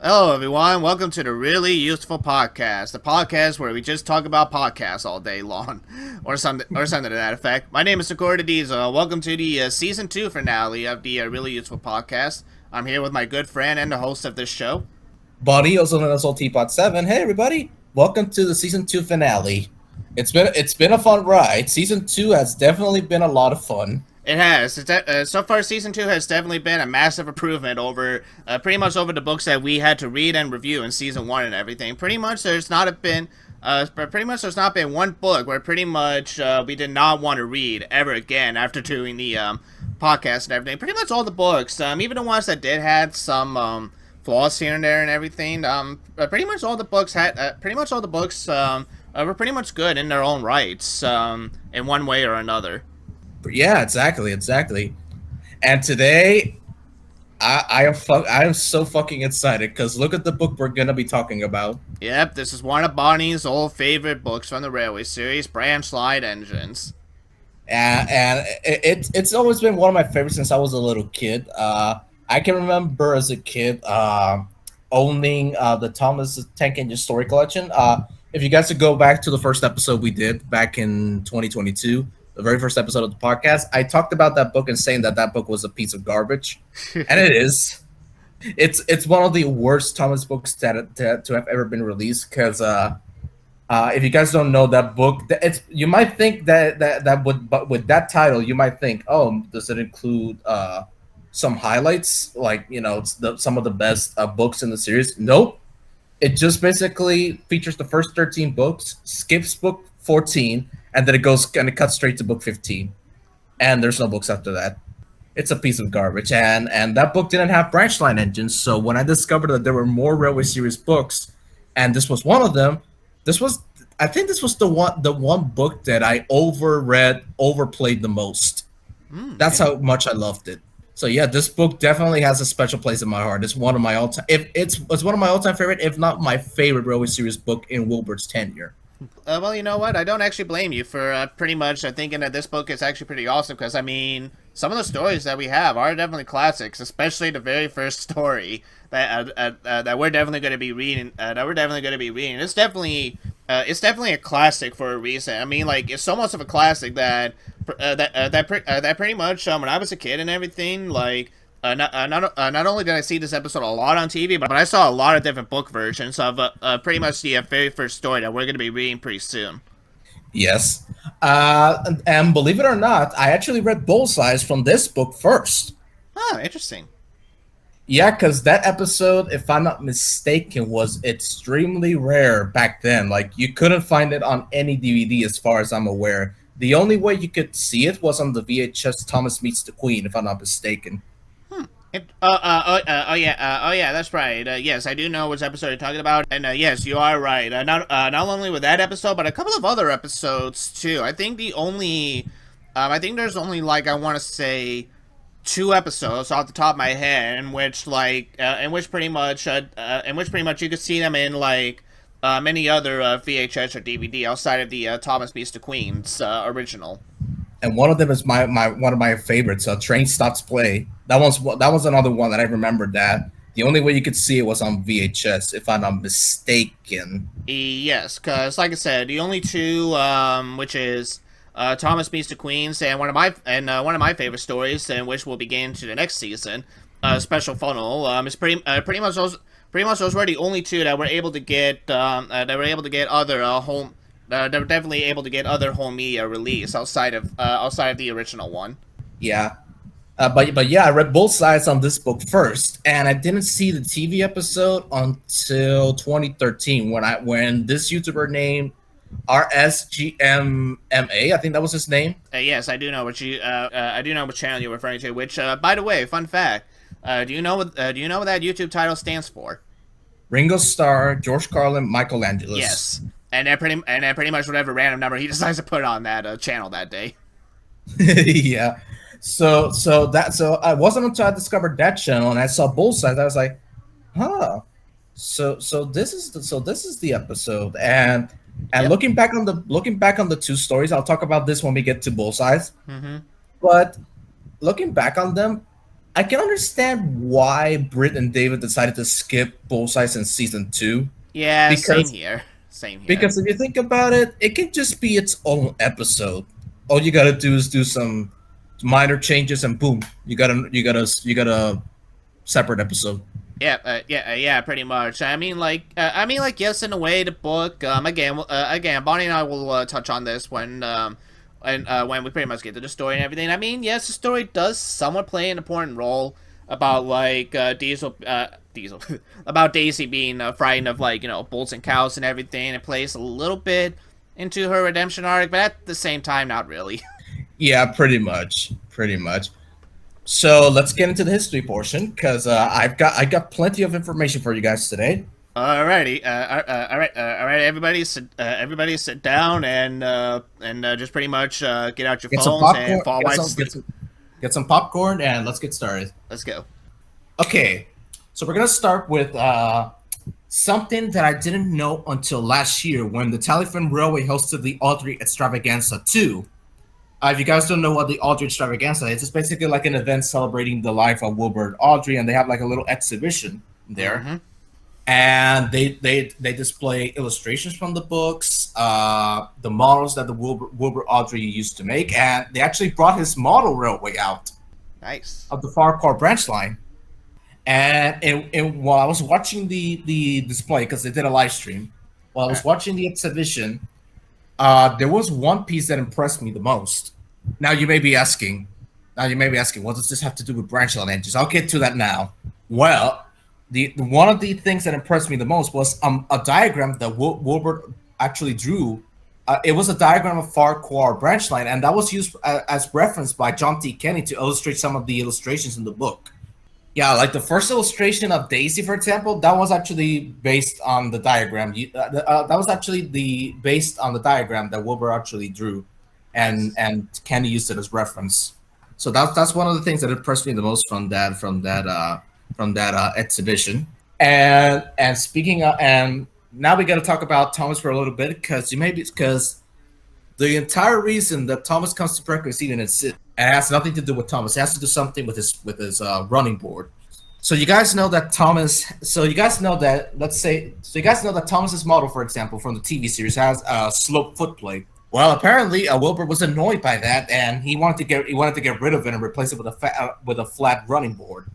Hello, everyone. Welcome to the Really Useful Podcast, the podcast where we just talk about podcasts all day long, or something to that effect. My name is Sakura Diesel. Welcome to the season 2 finale of the Really Useful Podcast. I'm here with my good friend and the host of this show, Buddy, also known as Old Teapot 7. Hey, everybody! Welcome to the season 2 finale. It's been a fun ride. Season 2 has definitely been a lot of fun. It has. So far, season 2 has definitely been a massive improvement over pretty much over the books that we had to read and review in season 1 and everything. Pretty much, there's not been one book where pretty much we did not want to read ever again after doing the podcast and everything. Pretty much all the books, even the ones that did had some flaws here and there and everything. Pretty much all the books were pretty much good in their own rights, in one way or another. Yeah, exactly. And today, I am so fucking excited because look at the book we're gonna be talking about. Yep, this is one of Bonnie's old favorite books from the Railway series, Branch Line Engines. And it's always been one of my favorites since I was a little kid. I can remember as a kid owning the Thomas Tank Engine story collection. If you guys could go back to the first episode we did back in 2022, the very first episode of the podcast, I talked about that book and saying that book was a piece of garbage, and it is. It's one of the worst Thomas books to have ever been released. Because if you guys don't know that book, you might think that with that title, you might think, oh, does it include some highlights, like some of the best books in the series? Nope. It just basically features the first 13 books, skips book 14, and then it cuts straight to book 15, and there's no books after that. It's a piece of garbage, and that book didn't have branch line engines. So when I discovered that there were more Railway series books, and this was one of them, I think this was the one book that I overplayed the most. That's how much I loved it. So yeah, this book definitely has a special place in my heart. It's one of my all-time, it's one of my all-time favorite, if not my favorite Railway series book in Wilbert's tenure. Well, you know what? I don't actually blame you for pretty much thinking that this book is actually pretty awesome. Because I mean, some of the stories that we have are definitely classics, especially the very first story that we're definitely going to be reading. It's definitely a classic for a reason. I mean, like, it's so much of a classic that pretty much when I was a kid and everything, like. Not only did I see this episode a lot on TV, but I saw a lot of different book versions of pretty much the very first story that we're going to be reading pretty soon. Yes. And believe it or not, I actually read Bullseyes from this book first. Oh, interesting. Yeah, because that episode, if I'm not mistaken, was extremely rare back then. Like, you couldn't find it on any DVD as far as I'm aware. The only way you could see it was on the VHS Thomas Meets the Queen, if I'm not mistaken. Yeah, that's right. Yes, I do know which episode you're talking about, and yes, you are right. Not only with that episode, but a couple of other episodes too. I think there's only like, I want to say 2 episodes off the top of my head in which pretty much you could see them in like many other VHS or DVD outside of the Thomas Meets the Queen's original. And one of them is one of my favorites. Train Stops Play. That was another one that I remembered. That the only way you could see it was on VHS, if I'm not mistaken. Yes, because like I said, the only 2, which is Thomas Meets the Queens, and one of my favorite stories, and which will begin to the next season, Special Funnel. Is pretty much those were the only 2 that were able to get other home. They're definitely able to get other home media release outside of the original one. Yeah, but yeah, I read both sides on this book first, and I didn't see the TV episode until 2013 when this YouTuber named RSGMMA, I think that was his name. Yes, I do know what channel you're referring to. Which, by the way, fun fact: do you know what that YouTube title stands for? Ringo Starr, George Carlin, Michael Angeles. Yes, and then pretty much whatever random number he decides to put on that channel that day. Yeah. So I wasn't until I discovered that channel and I saw Bullseye that I was like, huh. So this is the episode, and Yep. looking back on the two stories, I'll talk about this when we get to Bullseyes. Mm-hmm. But looking back on them, I can understand why Britt and David decided to skip Bullseyes in season two, Yeah, same because here. Same here. because if you think about it, it can just be its own episode. All you gotta do is do some minor changes, and boom, you got a separate episode. Yeah, pretty much. I mean, like, yes, in a way, the book. Again, Bonnie and I will touch on this when we pretty much get to the story and everything. I mean, yes, the story does somewhat play an important role about like Diesel, about Daisy being frightened of like bulls and cows and everything. It plays a little bit into her redemption arc, but at the same time, not really. Yeah, pretty much. So let's get into the history portion because I got plenty of information for you guys today. Alrighty, all right. Everybody, sit down and just pretty much get out your Get some phones and popcorn. fall Get right to some get sleep. some get some popcorn, and let's get started. Let's go. Okay, so we're gonna start with something that I didn't know until last year when the Talifin Railway hosted the Audrey Extravaganza 2. If you guys don't know what the Audrey Extravaganza is, it's basically like an event celebrating the life of Wilbur and Audrey, and they have like a little exhibition there, Mm-hmm. and they display illustrations from the books, the models that the Wilbur Audrey used to make, and they actually brought his model railway out Nice. of the Farquhar branch line. And while I was watching the display, because they did a live stream, while I was watching the exhibition, there was one piece that impressed me the most. Now you may be asking, what does this have to do with branch line engines? I'll get to that now. Well, the one of the things that impressed me the most was a diagram that Wilbur actually drew. It was a diagram of Farquhar branch line, and that was used as reference by John T. Kenny to illustrate some of the illustrations in the book. Yeah, like the first illustration of Daisy, for example, that was actually based on the diagram. That was actually the based on the diagram that Wilbur actually drew, and Nice. Kenny used it as reference. So that's one of the things that impressed me the most from that exhibition. And speaking of, and now we got to talk about Thomas for a little bit because the entire reason that Thomas comes to Breakfast even exists, and it has nothing to do with Thomas. It has to do something with his running board. So you guys know that Thomas. So you guys know that let's say. So you guys know that Thomas's model, for example, from the TV series, has a slope foot plate. Well, apparently, Wilbur was annoyed by that, and he wanted to get rid of it and replace it with a flat running board.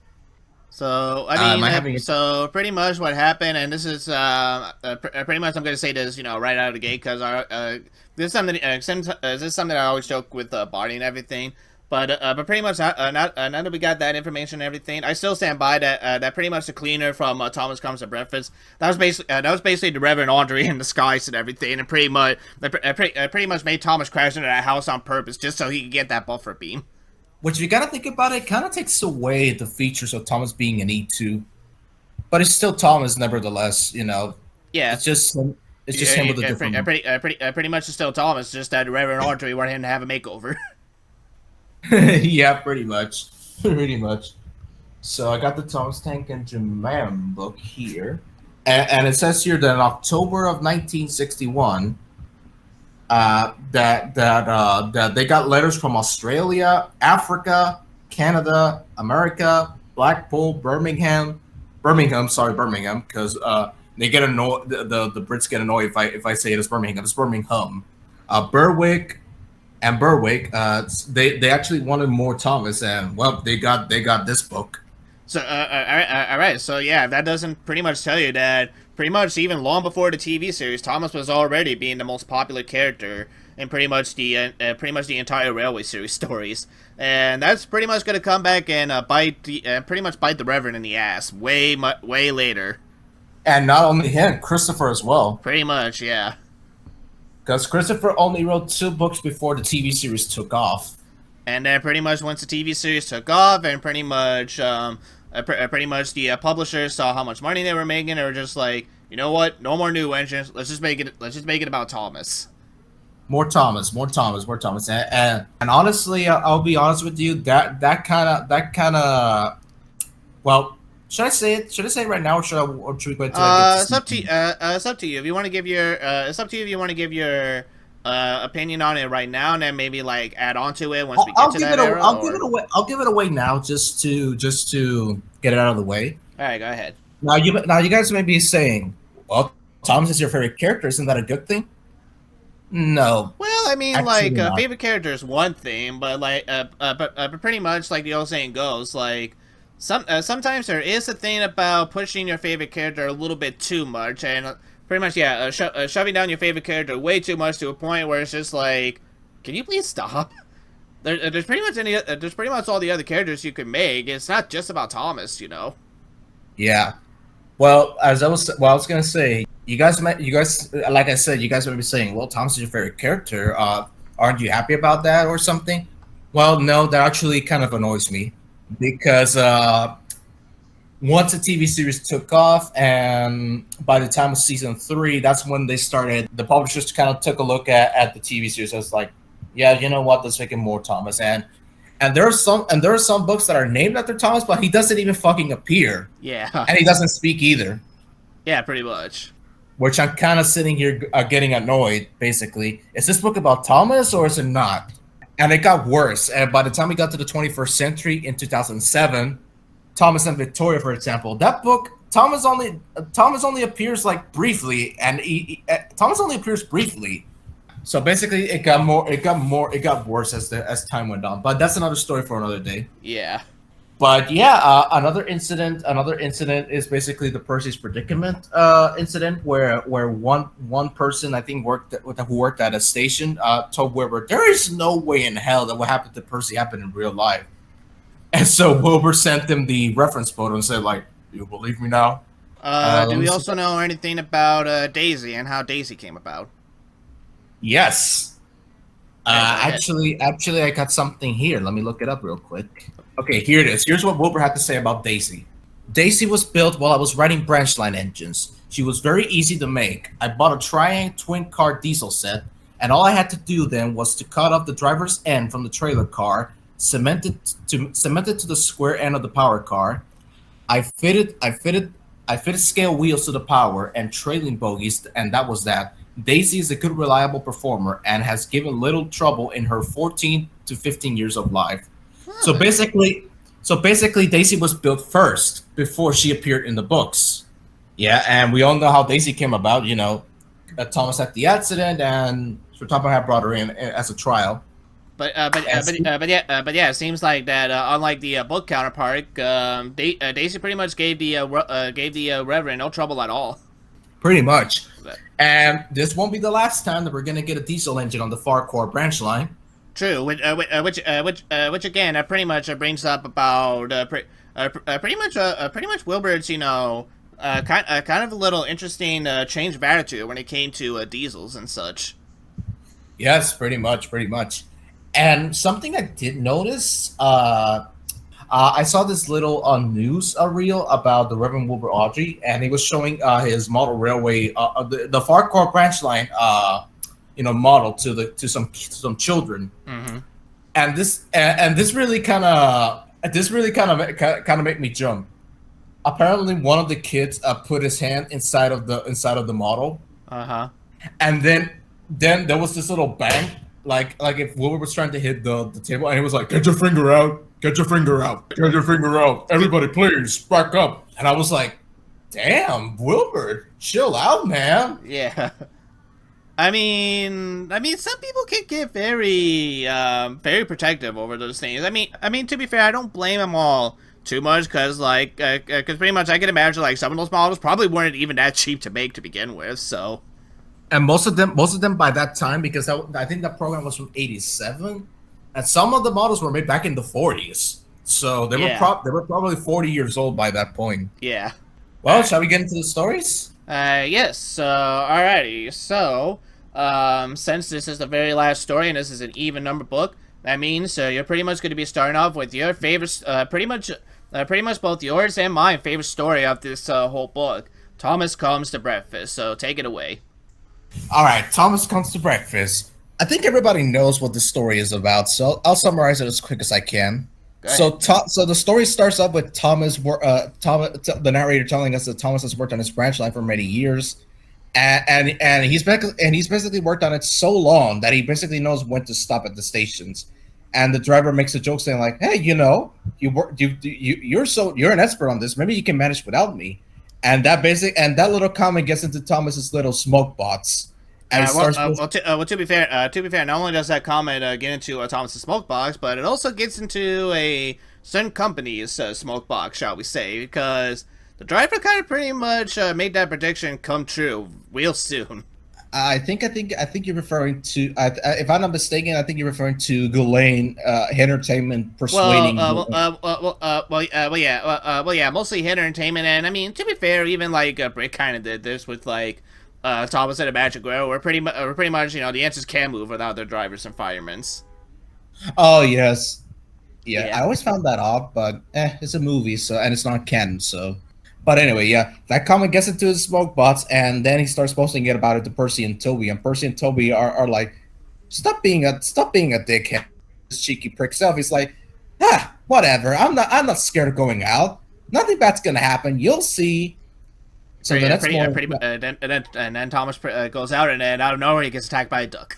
So I Am mean, I having it? so pretty much what happened, and this is pretty much I'm gonna say this, right out of the gate, because this is something this is something I always joke with Barney and everything. But pretty much now that we got that information and everything, I still stand by that pretty much the cleaner from Thomas Comes to Breakfast, that was basically the Reverend Audrey in disguise and everything, and pretty much made Thomas crash into that house on purpose just so he could get that buffer beam. Which you gotta think about it, kind of takes away the features of Thomas being an E2, but it's still Thomas nevertheless. Yeah, It's just it's just him with a different. pretty much it's still Thomas, just that Reverend Audrey wanted him to have a makeover. Yeah, pretty much, pretty much. So I got the Thomas Tank Engine Man book here, and it says here that in October of 1961, that they got letters from Australia, Africa, Canada, America, Blackpool, Birmingham, because they get annoyed. The Brits get annoyed if I say it as Birmingham. It's Birmingham, Berwick, and Berwick. They actually wanted more Thomas, and well, they got this book. So, all right. So, yeah, that doesn't pretty much tell you that pretty much even long before the TV series, Thomas was already being the most popular character in pretty much the entire Railway series stories, and that's pretty much gonna come back and pretty much bite the Reverend in the ass way later. And not only him, Christopher as well, Pretty much, yeah. because Christopher only wrote two books before the TV series took off. And then pretty much once the TV series took off, and pretty much pretty much the publishers saw how much money they were making, and were just like, you know what, no more new engines. Let's just make it about Thomas. More Thomas, more Thomas, more Thomas, and honestly, I'll be honest with you. That kind of well, should I say it? Should I say it right now, or should we wait till I get It's up to it's up to you. If you want to give your it's up to you if you want to give your opinion on it right now, and then maybe like add on to it once we get to that era. I'll give it away. I'll give it away now, just to get it out of the way. All right, go ahead. Now you guys may be saying, well, Thomas is your favorite character. Isn't that a good thing? No. Well, I mean, Actually like not. favorite character is one thing, but like but pretty much like the old saying goes, like sometimes there is a thing about pushing your favorite character a little bit too much, and pretty much yeah, shoving down your favorite character way too much to a point where it's just like, can you please stop? There's pretty much there's pretty much all the other characters you can make. It's not just about Thomas, you know. Yeah. Well, I was gonna say, you guys, like I said, you guys might be saying, well, Thomas is your favorite character. Aren't you happy about that or something? Well, no, that actually kind of annoys me because once the TV series took off, and by the time of season 3, that's when they started. The publishers kind of took a look at the TV series. I was like, yeah, you know what? Let's make it more Thomas. And there are some books that are named after Thomas, but he doesn't even fucking appear, Yeah, and he doesn't speak either. yeah, pretty much. Which I'm kind of sitting here getting annoyed. Basically, is this book about Thomas or is it not? And it got worse. And by the time we got to the 21st century in 2007, Thomas and Victoria, for example, that book, Thomas only appears like briefly, and Thomas only appears briefly. So basically, it got worse as time went on. But that's another story for another day. Yeah. But yeah, another incident is basically the Percy's predicament incident, where one person, I think, who worked at a station, told Wilbur there is no way in hell that what happened to Percy happened in real life, and so Wilbur sent him the reference photo and said, like, you believe me now? Do we also know anything about Daisy and how Daisy came about? Yes. Yeah, go Actually, I got something here. Let me look it up real quick. Okay, here it is. Here's what Wilbur had to say about Daisy. Daisy was built while I was writing branch line engines. She was very easy to make. I bought a Triang twin car diesel set, and all I had to do then was to cut off the driver's end from the trailer car, cement it to the square end of the power car. I fitted scale wheels to the power and trailing bogies, and that was that. Daisy is a good, reliable performer and has given little trouble in her 14 to 15 years of life. So basically, Daisy was built first before she appeared in the books. Yeah, and we all know how Daisy came about. You know, Thomas had the accident, and Sir Topper had brought her in as a trial. But yeah, it seems like that. Unlike the book counterpart, Daisy pretty much gave the Reverend no trouble at all. Pretty much. But, And this won't be the last time that we're gonna get a diesel engine on the Farquhar branch line. true, which again, pretty much brings up about pretty much Wilbur's, you know, kind of a little interesting change of attitude when it came to diesels and such. Yes, pretty much. And something I did notice, I saw this little news reel about the Reverend Wilbur Audrey, and he was showing his model railway, the Farquhar branch line, model to some children, Mm-hmm. and this really kind of made me jump. Apparently, one of the kids put his hand inside of the model, Uh-huh. and then there was this little bang, like if Wilbur was trying to hit the table, and he was like, "Get your finger out! Get your finger out! Get your finger out! Everybody, please back up!" And I was like, "Damn, Wilbur, chill out, man." Yeah. I mean, some people can get very, very protective over those things. I mean, to be fair, I don't blame them all too much, cause pretty much I can imagine like some of those models probably weren't even that cheap to make to begin with. So, And most of them by that time, because I think that program was from '87, and some of the models were made back in the '40s, so they were probably 40 years old by that point. yeah. Well, shall we get into the stories? Yes. Alrighty. So, since this is the very last story and this is an even number book, that means you're pretty much going to be starting off with your favorite, pretty much both yours and my favorite story of this whole book. Thomas comes to breakfast, so take it away. All right, Thomas comes to breakfast. I think everybody knows what the story is about, so I'll summarize it as quick as I can. Go ahead. So the story starts up with the narrator telling us that Thomas has worked on his branch line for many years, and he's basically worked on it so long that he basically knows when to stop at the stations. And the driver makes a joke saying like, "Hey, you're an expert on this. Maybe you can manage without me." And that little comment gets into Thomas's little smoke bots, and it starts. To be fair, not only does that comment get into Thomas's smoke box, but it also gets into a certain company's smoke box, shall we say? Because the driver kind of pretty much made that prediction come true real soon. I think you're referring to. If I'm not mistaken, I think you're referring to Ghislaine Entertainment persuading. Yeah, mostly hit entertainment, and I mean, to be fair, even like Brick kind of did this with like Thomas and a Magic Girl. We're pretty much, the answers can move without their drivers and firemen. Oh yes, yeah. Yeah. I always found that odd, but it's a movie, so and it's not canon, so. But anyway, yeah, that comment gets into his smoke bots, and then he starts posting it about it to Percy and Toby, and Percy and Toby are like, stop being a dickhead, this cheeky prick self. He's like, whatever. I'm not scared of going out. Nothing bad's gonna happen. You'll see. So the next morning, and then Thomas goes out, and then out of nowhere he gets attacked by a duck.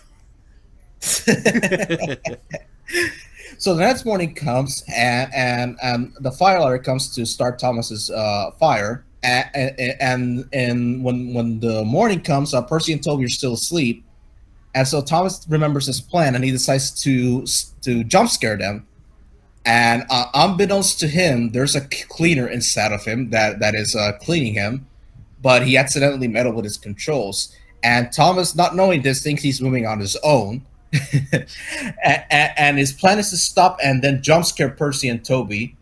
So the next morning comes, and the fire alarm comes to start Thomas's fire. And when the morning comes, Percy and Toby are still asleep, and so Thomas remembers his plan, and he decides to jump scare them. And unbeknownst to him, there's a cleaner inside of him that is cleaning him, but he accidentally meddled with his controls. And Thomas, not knowing this, thinks he's moving on his own. and his plan is to stop and then jump scare Percy and Toby.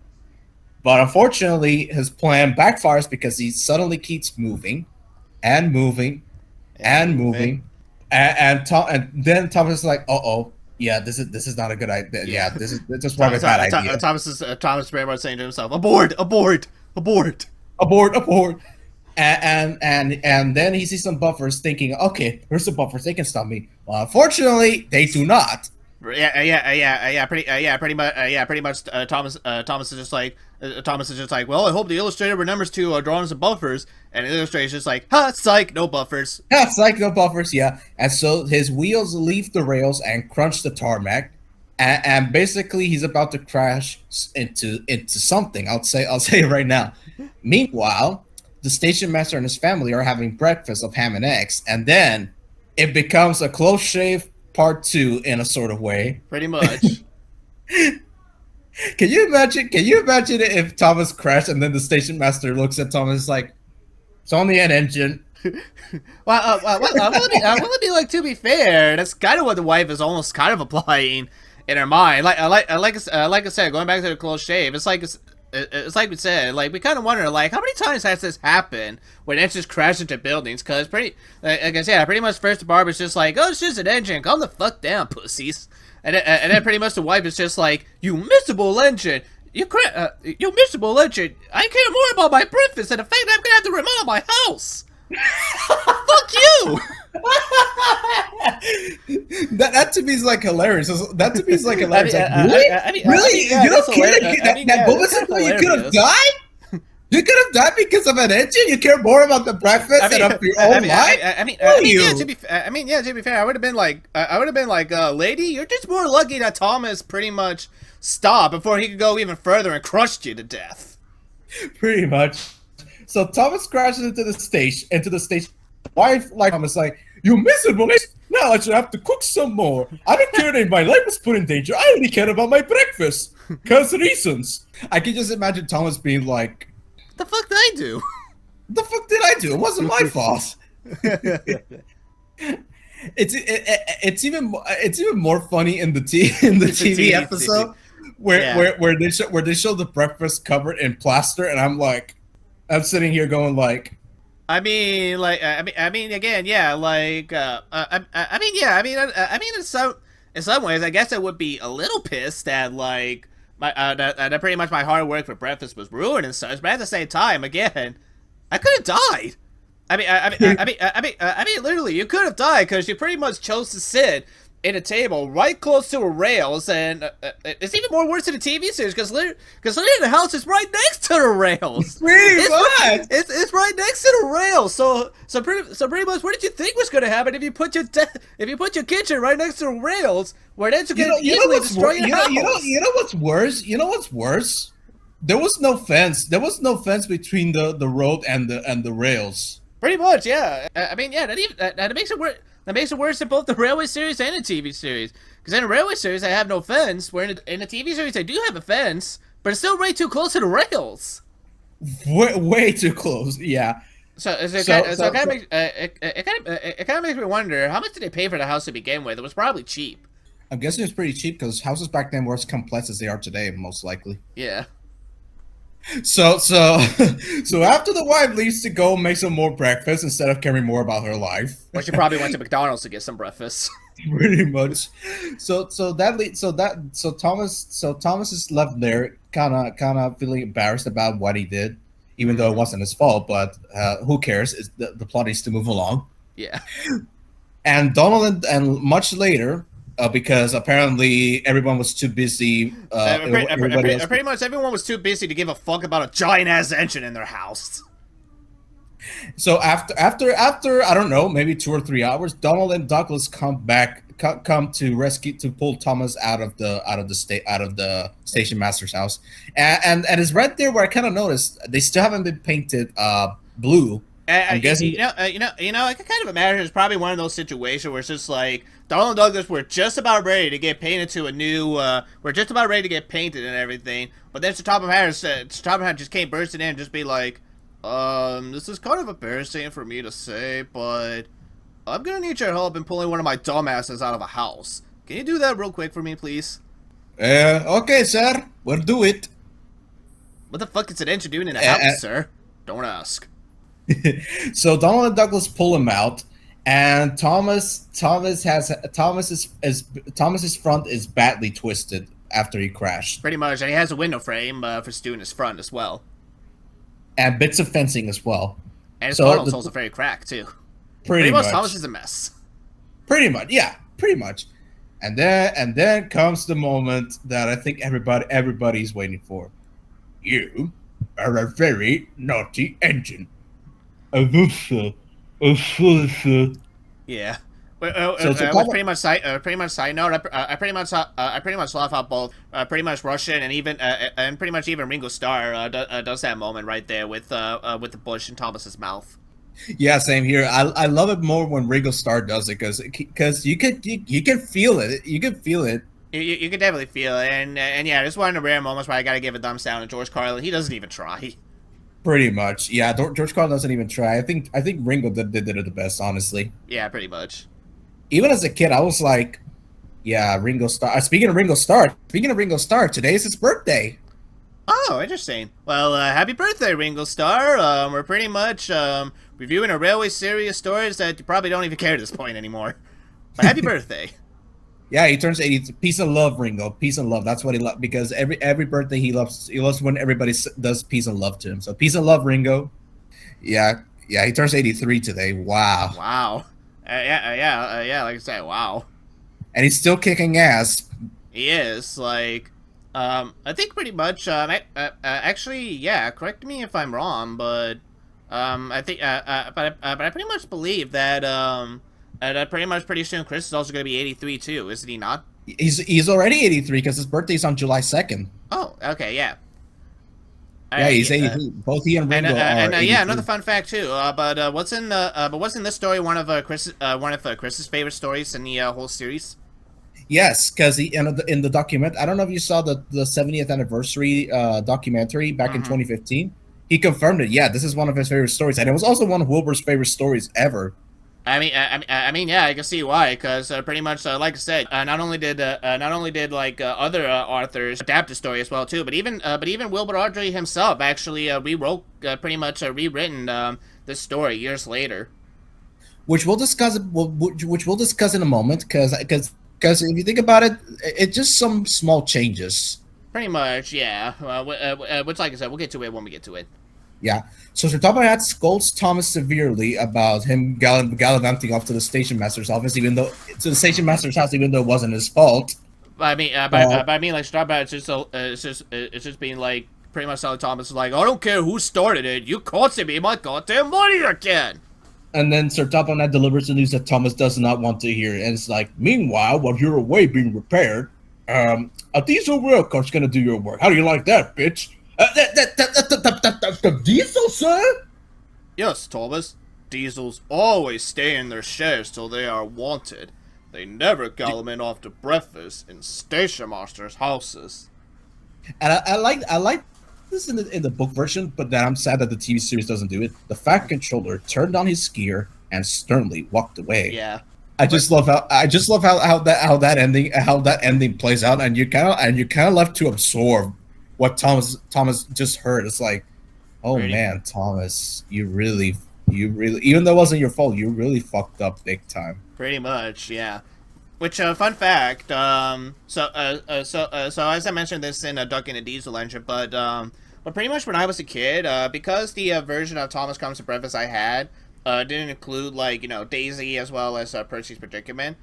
But unfortunately, his plan backfires because he suddenly keeps moving and moving and moving. And then Thomas is like, yeah, this is not a good idea. Yeah, this is just one bad idea. Thomas very much saying to himself, abort. And then he sees some buffers, thinking, okay, there's some buffers, they can stop me. Well, unfortunately, they do not. Pretty much. Thomas is just like, well, I hope the illustrator remembers to draw in some buffers, and the illustrator's just like, psych, no buffers. Yeah, psych, no buffers. Yeah, and so his wheels leave the rails and crunch the tarmac, and basically he's about to crash into something. I'll say it right now. Meanwhile, the station master and his family are having breakfast of ham and eggs, and then it becomes a close shave part 2 in a sort of way. Pretty much. Can you imagine if Thomas crashed and then the station master looks at Thomas like, it's only an engine. Well, let me like, to be fair, that's kind of what the wife is almost kind of applying in her mind. Like I said, going back to the close shave, it's like we said, like we kind of wonder, like how many times has this happened when engines crash into buildings? Because like I said, pretty much first the barber's just like, oh, it's just an engine, calm the fuck down, pussies. And then pretty much the wife is just like, you miserable engine. You miserable engine. I care more about my breakfast than the fact that I'm gonna have to remodel my house. Fuck you. that to me is like hilarious. That to me is like hilarious. Really? You don't care that Bulbasaur, you could have died? You could have died because of an engine? You care more about the breakfast than of your own life? To be fair, I would have been like, lady, you're just more lucky that Thomas pretty much stopped before he could go even further and crushed you to death. Pretty much. So Thomas crashes into the station. Wife, like Thomas, like, you miserable. Now I should have to cook some more. I don't care that my life was put in danger. I only care about my breakfast. Cause reasons. I can just imagine Thomas being like, the fuck did I do? The fuck did I do? It wasn't my fault. It's even more funny in the TV episode where they show the breakfast covered in plaster, and I'm sitting here going like, in some ways, I guess I would be a little pissed at like that pretty much my hard work for breakfast was ruined and such. But at the same time, again, I could have died. Literally, you could have died because you pretty much chose to sit in a table right close to a rails, and it's even more worse in a TV series because literally the house is right next to the rails. Pretty much. It's right next to the rails. So pretty much, what did you think was going to happen if you put your kitchen right next to the rails, where then you can easily destroy your house? You know what's worse? You know what's worse? There was no fence. There was no fence between the road and the rails. Pretty much, yeah. That makes it worse. That makes it worse in both the railway series and the TV series. Because in the railway series, I have no fence. Where in the TV series, I do have a fence, but it's still way too close to the rails. Way too close. Yeah. It kind of makes me wonder, how much did they pay for the house to begin with? It was probably cheap. I'm guessing it's pretty cheap because houses back then were as complex as they are today, most likely. Yeah. So after the wife leaves to go make some more breakfast instead of caring more about her life. Well, she probably went to McDonald's to get some breakfast. Pretty much. So Thomas is left there, kind of feeling embarrassed about what he did, even though it wasn't his fault. But who cares? The plot needs to move along. Yeah. And Donald and much later. Because apparently everyone was too busy. Pretty much everyone was too busy to give a fuck about a giant ass engine in their house. So after I don't know, maybe 2 or 3 hours, Donald and Douglas come to rescue, to pull Thomas out of the station master's house, and it's right there where I kind of noticed they still haven't been painted blue. I'm guessing. I can kind of imagine it's probably one of those situations where it's just like Donald and Douglas were just about ready to get painted to a new. We're just about ready to get painted and everything, but then Sir Topham Hatt just came bursting in and just be like, this is kind of embarrassing for me to say, but I'm gonna need your help in pulling one of my dumbasses out of a house. Can you do that real quick for me, please? Okay, sir. We'll do it. What the fuck is an engine doing in a house, sir? Don't ask. So Donald and Douglas pull him out, and Thomas's front is badly twisted after he crashed. Pretty much, and he has a window frame for doing his front as well, and bits of fencing as well. And his consoles are very cracked too. Pretty much, Thomas is a mess. Pretty much, yeah, pretty much. And then comes the moment that I think everybody's waiting for. You are a very naughty engine. Yeah. Pretty much side note. I pretty much love how both pretty much Russian and pretty much even Ringo Starr does that moment right there with the bush in Thomas's mouth. Yeah, same here. I love it more when Ringo Starr does it because you can feel it. You can feel it. You can definitely feel it, and yeah, this is one of the rare moments where I gotta give a thumbs down to George Carlin. He doesn't even try. Pretty much, yeah. George Carlin doesn't even try. I think Ringo did it the best, honestly. Yeah, pretty much. Even as a kid, I was like, yeah, Ringo Starr. Speaking of Ringo Starr, today is his birthday. Oh, interesting. Well, happy birthday, Ringo Starr. We're pretty much reviewing a railway series of stories that you probably don't even care at this point anymore. But happy birthday. Yeah, he turns 80. Peace and love, Ringo. Peace and love. That's what he loves, because every birthday he loves when everybody does peace and love to him. So peace and love, Ringo. Yeah, he turns 83 today. Wow. Wow. Yeah. Like I said, wow. And he's still kicking ass. He is. Like, I think pretty much. Actually, yeah. Correct me if I'm wrong, but I think. But I pretty much believe that pretty much pretty soon Chris is also going to be 83 too, isn't he not? He's already 83 because his birthday's on July 2nd. Oh, okay, yeah. Yeah, he's 83. Both he and Ringo are 83. Yeah, another fun fact too. But wasn't this story one of Chris's favorite stories in the whole series? Yes, because in the document, I don't know if you saw the 70th anniversary documentary back in 2015. He confirmed it. Yeah, this is one of his favorite stories, and it was also one of Wilbur's favorite stories ever. I mean, yeah, I can see why. Because pretty much, like I said, not only did like other authors adapt the story as well too, but even Wilbur Awdry himself actually rewritten this story years later. Which we'll discuss. Which we'll discuss in a moment. Because if you think about it, it's just some small changes. Pretty much, yeah. Which, like I said, we'll get to it when we get to it. Yeah. So Sir Topham scolds Thomas severely about him gallivanting off to the station master's office, even though to the station master's house, even though it wasn't his fault. But I mean, like Starbucks, it's just being like pretty much telling Thomas like, I don't care who started it, you costing me my goddamn money again. And then Sir Topham delivers the news that Thomas does not want to hear, and it's like, meanwhile, while you're away being repaired, a diesel rail car's gonna do your work. How do you like that, bitch? The diesel, sir? Yes, Thomas. Diesels always stay in their shares till they are wanted. They never gallop off to breakfast in station masters' houses. And I like this in the book version, but then I'm sad that the TV series doesn't do it. The Fat Controller turned on his skier and sternly walked away. Yeah. I just love how that ending plays out, and you kind of left to absorb what Thomas just heard. It's like, oh Really? man, Thomas, you really, even though it wasn't your fault, you really fucked up big time. Pretty much, yeah. Which, fun fact, so as I mentioned this in Duck in a Diesel Engine, but pretty much when I was a kid, because the version of Thomas Comes to Breakfast I had, didn't include, like, Daisy as well as Percy's Predicament,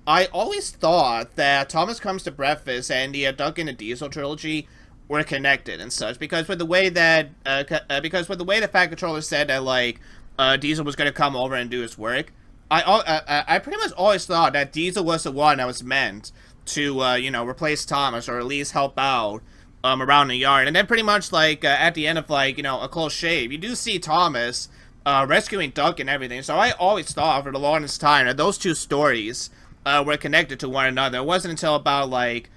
I always thought that Thomas Comes to Breakfast and the Duck in a Diesel trilogy were connected and such, because with the way that, the Fat Controller said that, like, Diesel was gonna come over and do his work, I pretty much always thought that Diesel was the one that was meant to, replace Thomas or at least help out around the yard. And then pretty much, like, at the end of, like, A Close Shave, you do see Thomas rescuing Duck and everything. So I always thought for the longest time that those two stories were connected to one another. It wasn't until about, like,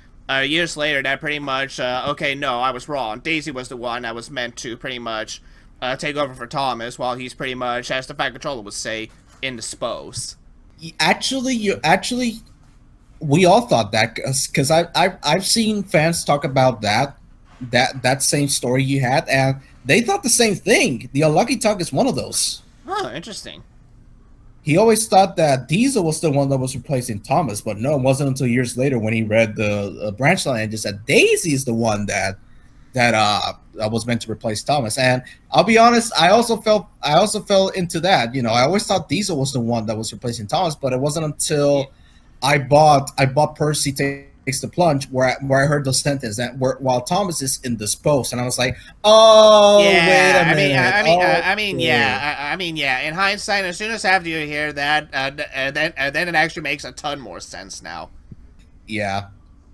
years later that pretty much, okay, no, I was wrong. Daisy was the one that was meant to pretty much take over for Thomas, while he's pretty much, as the Fat Controller would say, indisposed. Actually, we all thought that, because I've seen fans talk about that same story you had, and they thought the same thing. The Unlucky Talk is one of those. Oh, interesting. He always thought that Diesel was the one that was replacing Thomas, but no, it wasn't until years later when he read the branch line and just said Daisy is the one that was meant to replace Thomas. And I'll be honest, I also fell into that. I always thought Diesel was the one that was replacing Thomas, but it wasn't until I bought Percy Takes the Plunge where I heard the sentence that while Thomas is indisposed, and I was like, oh, Yeah, wait a minute. I mean, yeah. In hindsight, as soon as after you hear that, then it actually makes a ton more sense now. Yeah.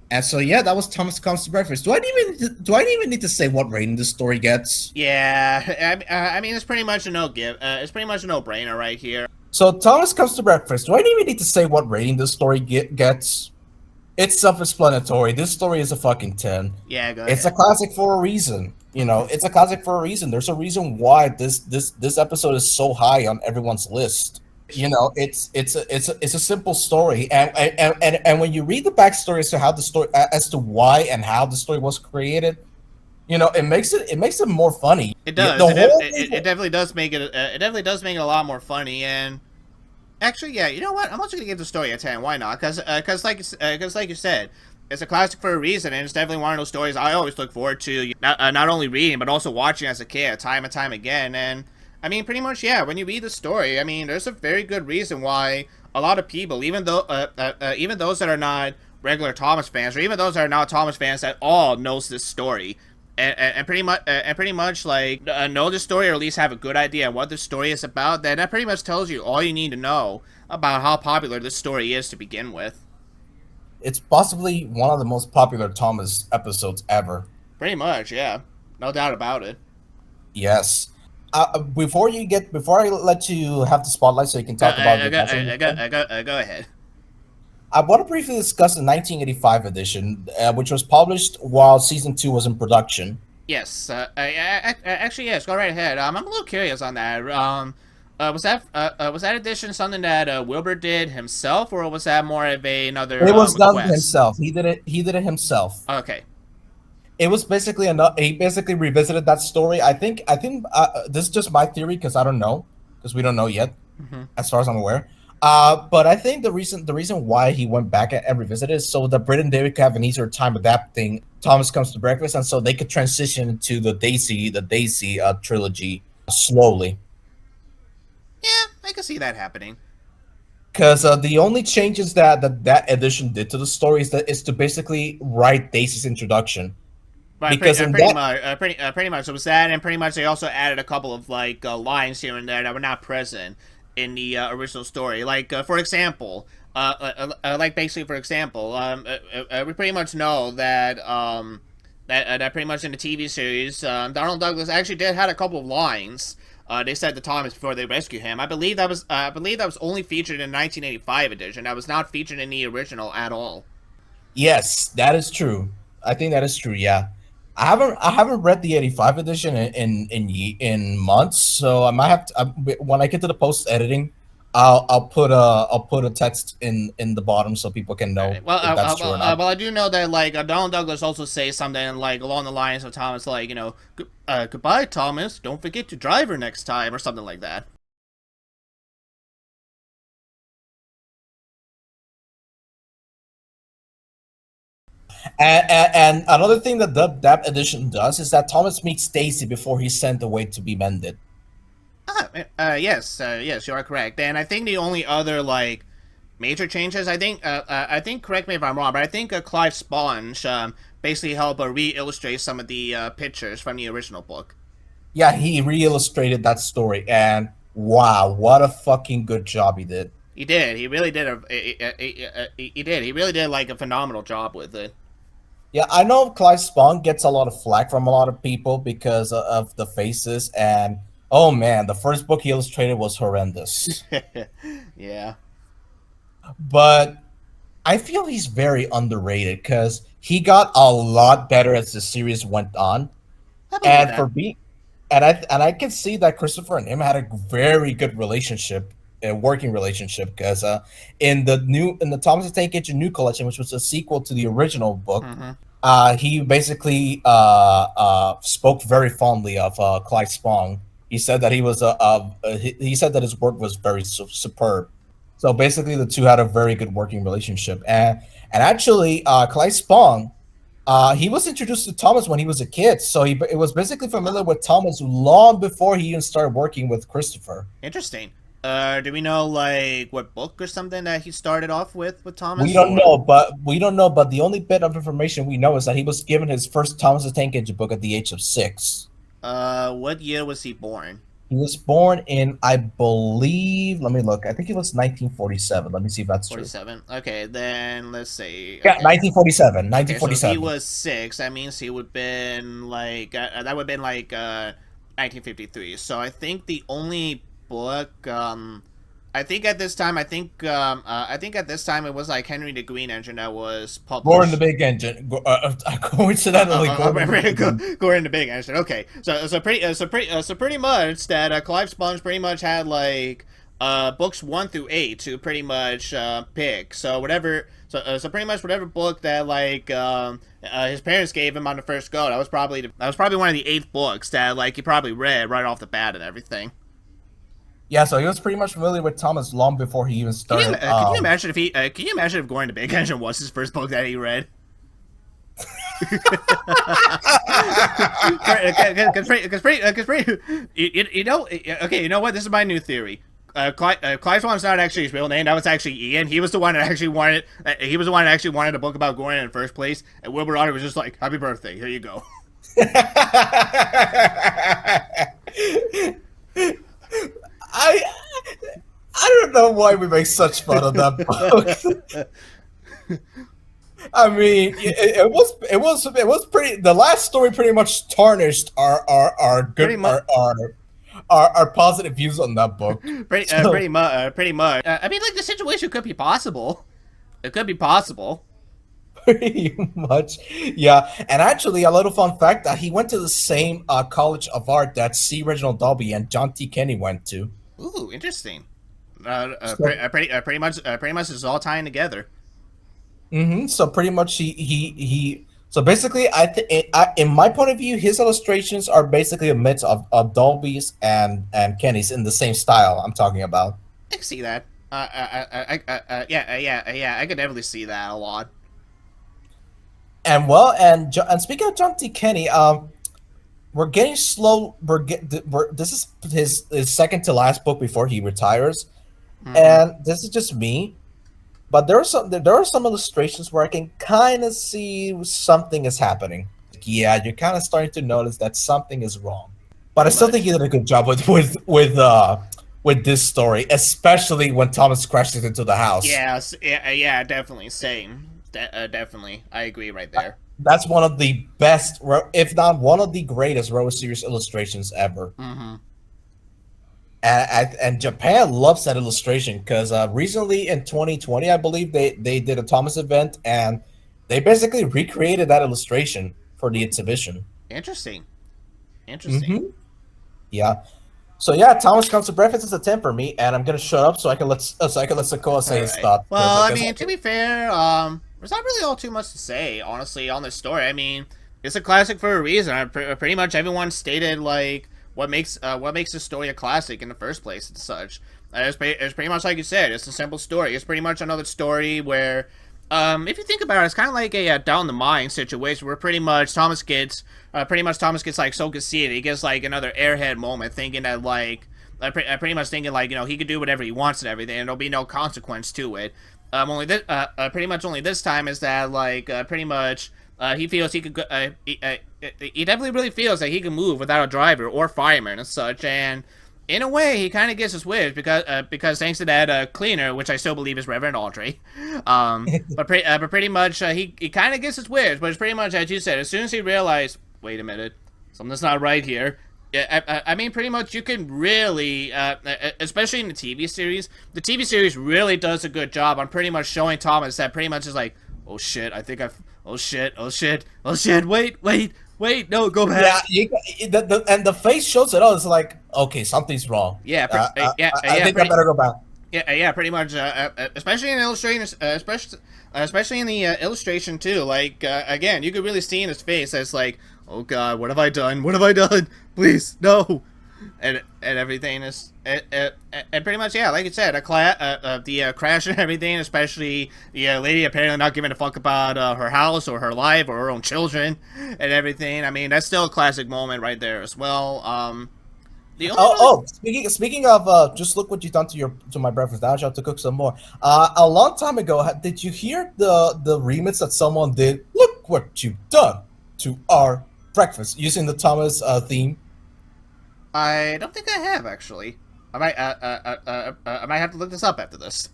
And so yeah, that was Thomas Comes to Breakfast. Do I even need to say what rating this story gets? Yeah, I mean, it's pretty much a it's pretty much a no-brainer right here. So Thomas Comes to Breakfast. Do I even need to say what rating this story gets? It's self-explanatory. This story is a fucking 10. Yeah, go It's ahead. a classic for a reason. It's a classic for a reason. There's a reason why this episode is so high on everyone's list. It's a simple story, and when you read the backstory as to how the story, as to why and how the story was created, it makes it more funny. It does. It definitely does make it. It definitely does make it a lot more funny. And actually, yeah, you know what? I'm also gonna give the story a 10. Why not? Because like you said, it's a classic for a reason, and it's definitely one of those stories I always look forward to. Not only reading, but also watching as a kid, time and time again. And I mean, pretty much, yeah. When you read the story, I mean, there's a very good reason why a lot of people, even those that are not regular Thomas fans, or even those that are not Thomas fans at all, knows this story, and pretty much like know the story, or at least have a good idea of what the story is about. Then that pretty much tells you all you need to know about how popular this story is to begin with. It's possibly one of the most popular Thomas episodes ever. Pretty much, yeah, no doubt about it. Yes. Before I let you have the spotlight, so you can talk about Go ahead. I want to briefly discuss the 1985 edition, which was published while season 2 was in production. Yes, actually, yes. Go right ahead. I'm a little curious on that. Was that edition something that Wilbur did himself, or was that more of another? It was done request? himself. He did it himself. Okay. It was basically he basically revisited that story. I think this is just my theory because I don't know, because we don't know yet, as far as I'm aware. But I think the reason why he went back and revisited is so that Britt and David could have an easier time adapting Thomas Comes to Breakfast, and so they could transition into the Daisy trilogy slowly. Yeah, I can see that happening. Because the only changes that edition did to the story is to basically write Daisy's introduction. But Because in that, pretty much it was that, and pretty much they also added a couple of like lines here and there that were not present in the original story. Like for example, like basically for example, we pretty much know that that pretty much in the TV series, Donald Douglas actually did had a couple of lines. They said to Thomas before they rescue him. I believe that was only featured in the 1985 edition. That was not featured in the original at all. yes, that is true. I think that is true. Yeah, I haven't read the '85 edition in months, so I might have to when I get to the post editing, I'll put a text in the bottom so people can know Right. Well, if that's true or not. well, I do know that like Donald Douglas also says something like along the lines of Thomas, like goodbye, Thomas. Don't forget to drive her next time, or something like that. And another thing that the that edition does is that Thomas meets Stacy before he's sent away to be mended. Yes, you are correct. And I think the only other like major changes, I think, correct me if I'm wrong, but I think Clive Sponge basically helped re-illustrate some of the pictures from the original book. Yeah, he re-illustrated that story, and wow, what a fucking good job he did. He did. He really did he did. He really did like a phenomenal job with it. Yeah, I know Clive Spawn gets a lot of flack from a lot of people because of the faces, and oh man, the first book he illustrated was horrendous. Yeah, But I feel he's very underrated because he got a lot better as the series went on, I believe and that. for being and I can see that Christopher and him had a very good relationship, a working relationship, because in the Thomas the Tank Engine new collection, which was a sequel to the original book, Hmm. he basically spoke very fondly of Clive Spong. He said that he said that his work was very superb. So basically, the two had a very good working relationship, and actually, Clive Spong he was introduced to Thomas when he was a kid, so he it was basically familiar Oh, with Thomas long before he even started working with Christopher. interesting. Do we know like what book or something that he started off with We Thomas, don't or know, but the only bit of information we know is that he was given his first Thomas the Tank Engine book at the age of 6. what year was he born? He was born in, I believe, let me look. I think it was 1947. Let me see if that's true. 47. Okay, then let's see. Yeah, Okay. 1947. Okay, so if he 1947. was 6, that means he would have been like that would have been like 1953. So I think the only book I think at this time I think at this time it was like Henry the Green Engine that was Gordon the published. Big Engine. Coincidentally, Gordon the Big Engine. Go into big answer. Okay, so pretty much that Clive Sponge pretty much had like books 1 through 8 to pretty much pick. So so pretty much whatever book that like his parents gave him on the first go, that was probably one of the 8 books that like he probably read right off the bat and everything. Yeah, so he was pretty much familiar with Thomas long before he even started. Can you imagine if he can you imagine if Going to Big Engine was his first book that he read? Because you know, okay, you know what? This is my new theory. Clive Swan's not actually his real name. That was actually Ian. He was the one that actually wanted. He was the one that actually wanted a book about Gordon in the first place. And Wilbur Otter was just like, "Happy birthday! Here you go." I I don't know why we make such fun of that book. I mean, it was pretty. The last story pretty much tarnished our Pretty good much. our positive views on that book. So Pretty much. I mean, like the situation could be possible. It could be possible. pretty much, yeah. And actually, a little fun fact that he went to the same college of art that C. Reginald Dobby and John T. Kenny went to. Ooh, interesting. So, Pretty much, it's all tying together. so pretty much he. So basically, in my point of view, his illustrations are basically a mix of Dolby's and Kenny's in the same style I'm talking about. I can see that. Yeah, I could definitely see that a lot. And well, and speaking of John T. Kenny, we're getting slow. This is his second to last book before he retires, Mm-hmm. and this is just me. But there are some illustrations where I can kind of see something is happening. Yeah, you're kind of starting to notice that something is wrong. But I Pretty still think much. he did a good job with this story, especially when Thomas crashes into the house. Yeah, definitely. Same. Definitely. I agree right there. That's one of the best, if not one of the greatest Row Series illustrations ever. Mm-hmm. And Japan loves that illustration because recently in 2020, I believe they did a Thomas event and they basically recreated that illustration for the exhibition. Interesting. Interesting. Mm-hmm. Yeah. So yeah, Thomas comes to breakfast is a 10 for me, and I'm gonna shut up so I can let Sokoa say All his right. thought Well, I because mean, to be fair, there's not really all too much to say, honestly, on this story. I mean, it's a classic for a reason. Pretty much everyone stated like what makes this story a classic in the first place and such. It's pretty much like you said. It's a simple story. It's pretty much another story where, if you think about it, it's kind of like a down the mine situation where pretty much Thomas gets like so conceited. He gets like another airhead moment, thinking that like pretty much thinking like he could do whatever he wants and everything, and there'll be no consequence to it. Only this, pretty much only this time is that pretty much he feels he could he definitely really feels that he can move without a driver or fireman and such, and in a way he kind of gets his wish because thanks to that cleaner, which I still believe is Reverend Audrey. But pretty much he kind of gets his wish, but it's pretty much as you said. As soon as he realized, wait a minute, something's not right here. Yeah, I mean, pretty much you can really, especially in the TV series, the TV series really does a good job on pretty much showing Thomas that pretty much is like, oh shit, I think oh shit, oh shit, oh shit, wait, no, go back. yeah, and the face shows it all. It's like okay, something's wrong. Yeah, I think I better go back. yeah, pretty much, especially in illustration, especially in the illustration too. Like again, you could really see in his face as like, oh god, what have I done? What have I done? Please, no, and everything is, and pretty much, yeah, like you said, the crash and everything, especially the lady apparently not giving a fuck about her house or her life or her own children and everything. I mean, that's still a classic moment right there as well. The only really Speaking of just look what you've done to my breakfast. Now I have to cook some more. A long time ago, did you hear the remix that someone did? Look what you've done to our breakfast using the Thomas theme. I don't think I have actually. I might have to look this up after this.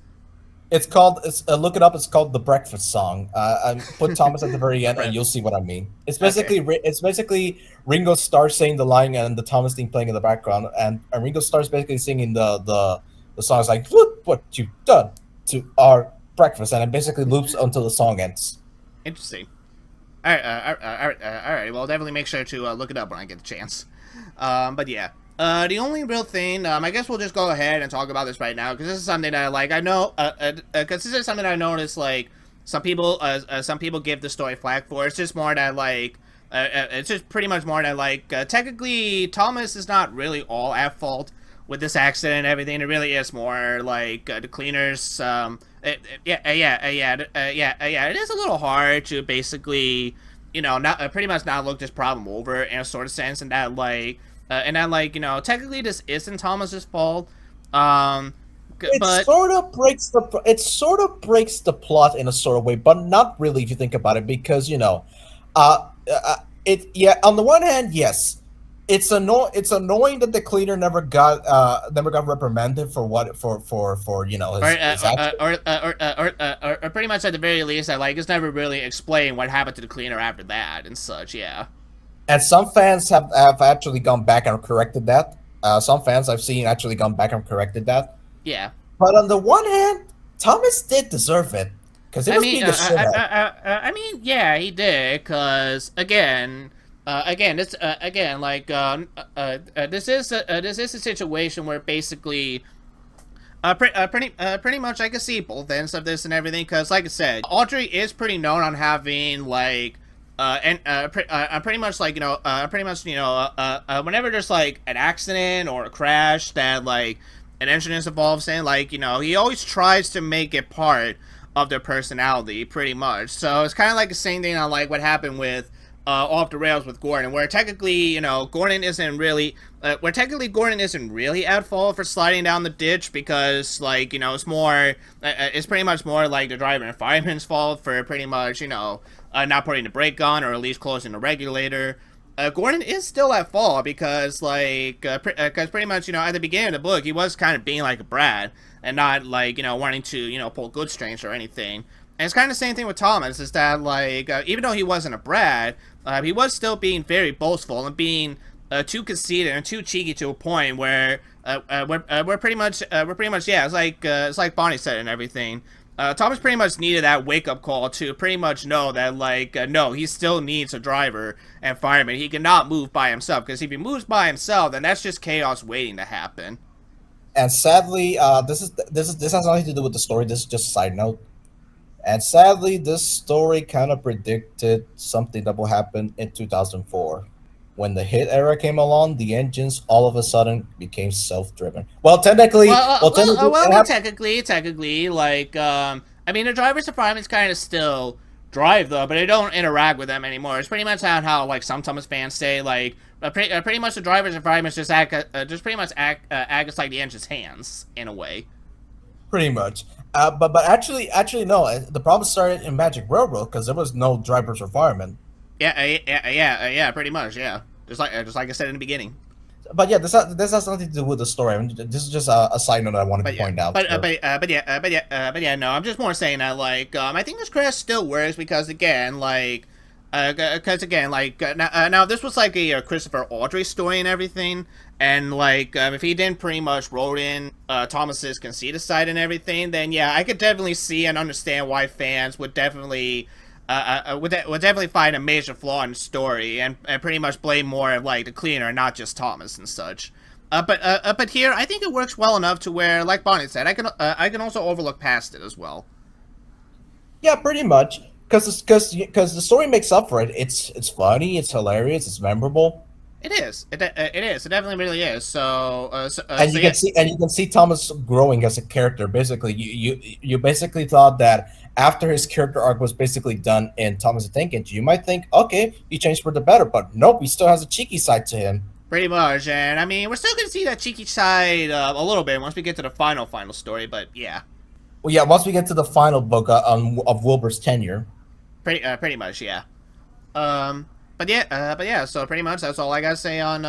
It's called. Look it up. It's called the Breakfast Song. Put Thomas at the very end, and Right. you'll see what I mean. Okay. It's basically Ringo Starr saying the line and the Thomas theme playing in the background, and Ringo Starr's basically singing the song. It's like look what you've done to our breakfast, and it basically loops until the song ends. Interesting. All right. Well, I'll definitely make sure to look it up when I get the chance. But yeah. The only real thing, I guess we'll just go ahead and talk about this right now because this is something that like I know, because this is something I noticed like some people give the story flack for. It's just more that like, it's just pretty much more that like, technically Thomas is not really all at fault with this accident and everything. It really is more like the cleaners. Yeah. It is a little hard to basically, not pretty much not look this problem over in a sort of sense, technically this isn't Thomas's fault. Um, but It sort of breaks the plot in a sort of way, but not really if you think about it, because it yeah. On the one hand, yes, it's annoying that the cleaner never got reprimanded for what for his action. or pretty much at the very least, that like it's never really explained what happened to the cleaner after that and such. Yeah. And some fans have actually gone back and corrected that. Some fans I've seen actually gone back and corrected that. Yeah. But on the one hand, Thomas did deserve it because he I was mean, being a shithead. yeah, he did. Cause this again, like, this is a situation where basically, pretty much, I can see both ends of this and everything. Cause, like I said, Audrey is pretty known on having like, pretty much like whenever there's like an accident or a crash that like an engine is involved, saying like, you know, he always tries to make it part of their personality, pretty much. So it's kind of like the same thing on like what happened with Off the Rails with Gordon, where technically, you know, Gordon isn't really at fault for sliding down the ditch, because like, you know, it's pretty much more like the driver and fireman's fault for pretty much, you know, not putting the brake on, or at least closing the regulator. Gordon is still at fault because, like, because pretty much, you know, at the beginning of the book, he was kind of being like a brat and not, like, you know, wanting to, you know, pull good strings or anything. And it's kind of the same thing with Thomas, is that, like, even though he wasn't a brat, he was still being very boastful and being too conceited and too cheeky to a point where we're pretty much, yeah, it's like Bonnie said and everything. Thomas pretty much needed that wake-up call to pretty much know that, like, no, he still needs a driver and fireman. He cannot move by himself, because if he moves by himself, then that's just chaos waiting to happen. And sadly, this has nothing to do with the story. This is just a side note. And sadly, this story kind of predicted something that will happen in 2004. When the hit era came along, the engines all of a sudden became self-driven. Well, technically, Technically, like, I mean, the drivers and firemen kind of still drive though, but they don't interact with them anymore. It's pretty much how like some Thomas fans say, like, pretty much the drivers and firemen just pretty much act as like the engine's hands in a way. pretty much. But actually no. The problem started in Magic Railroad because there was no drivers or firemen. Yeah, pretty much, yeah. Just like I said in the beginning. But yeah, this has nothing to do with the story. I mean, this is just a side note I wanted to point out. But yeah, no, I'm just more saying that, like, I think this crash still works because, again, like, now this was like a Christopher Audrey story and everything, and like, if he didn't pretty much wrote in Thomas's conceited side and everything, then yeah, I could definitely see and understand why fans would definitely would definitely find a major flaw in the story, and pretty much blame more of like the cleaner, not just Thomas and such. But here I think it works well enough to where, like Bonnie said, I can also overlook past it as well. Yeah, pretty much. Because the story makes up for it. It's funny, it's hilarious, it's memorable. It is. It is. It definitely really is. And you can see Thomas growing as a character. Basically, you basically thought that after his character arc was basically done in Thomas the Tank Engine, you might think, okay, he changed for the better, but nope, he still has a cheeky side to him. Pretty much, and I mean, we're still gonna see that cheeky side a little bit once we get to the final story. But yeah. Well, yeah, once we get to the final book of Wilbur's tenure. Pretty much, yeah. But yeah. So pretty much that's all I gotta say on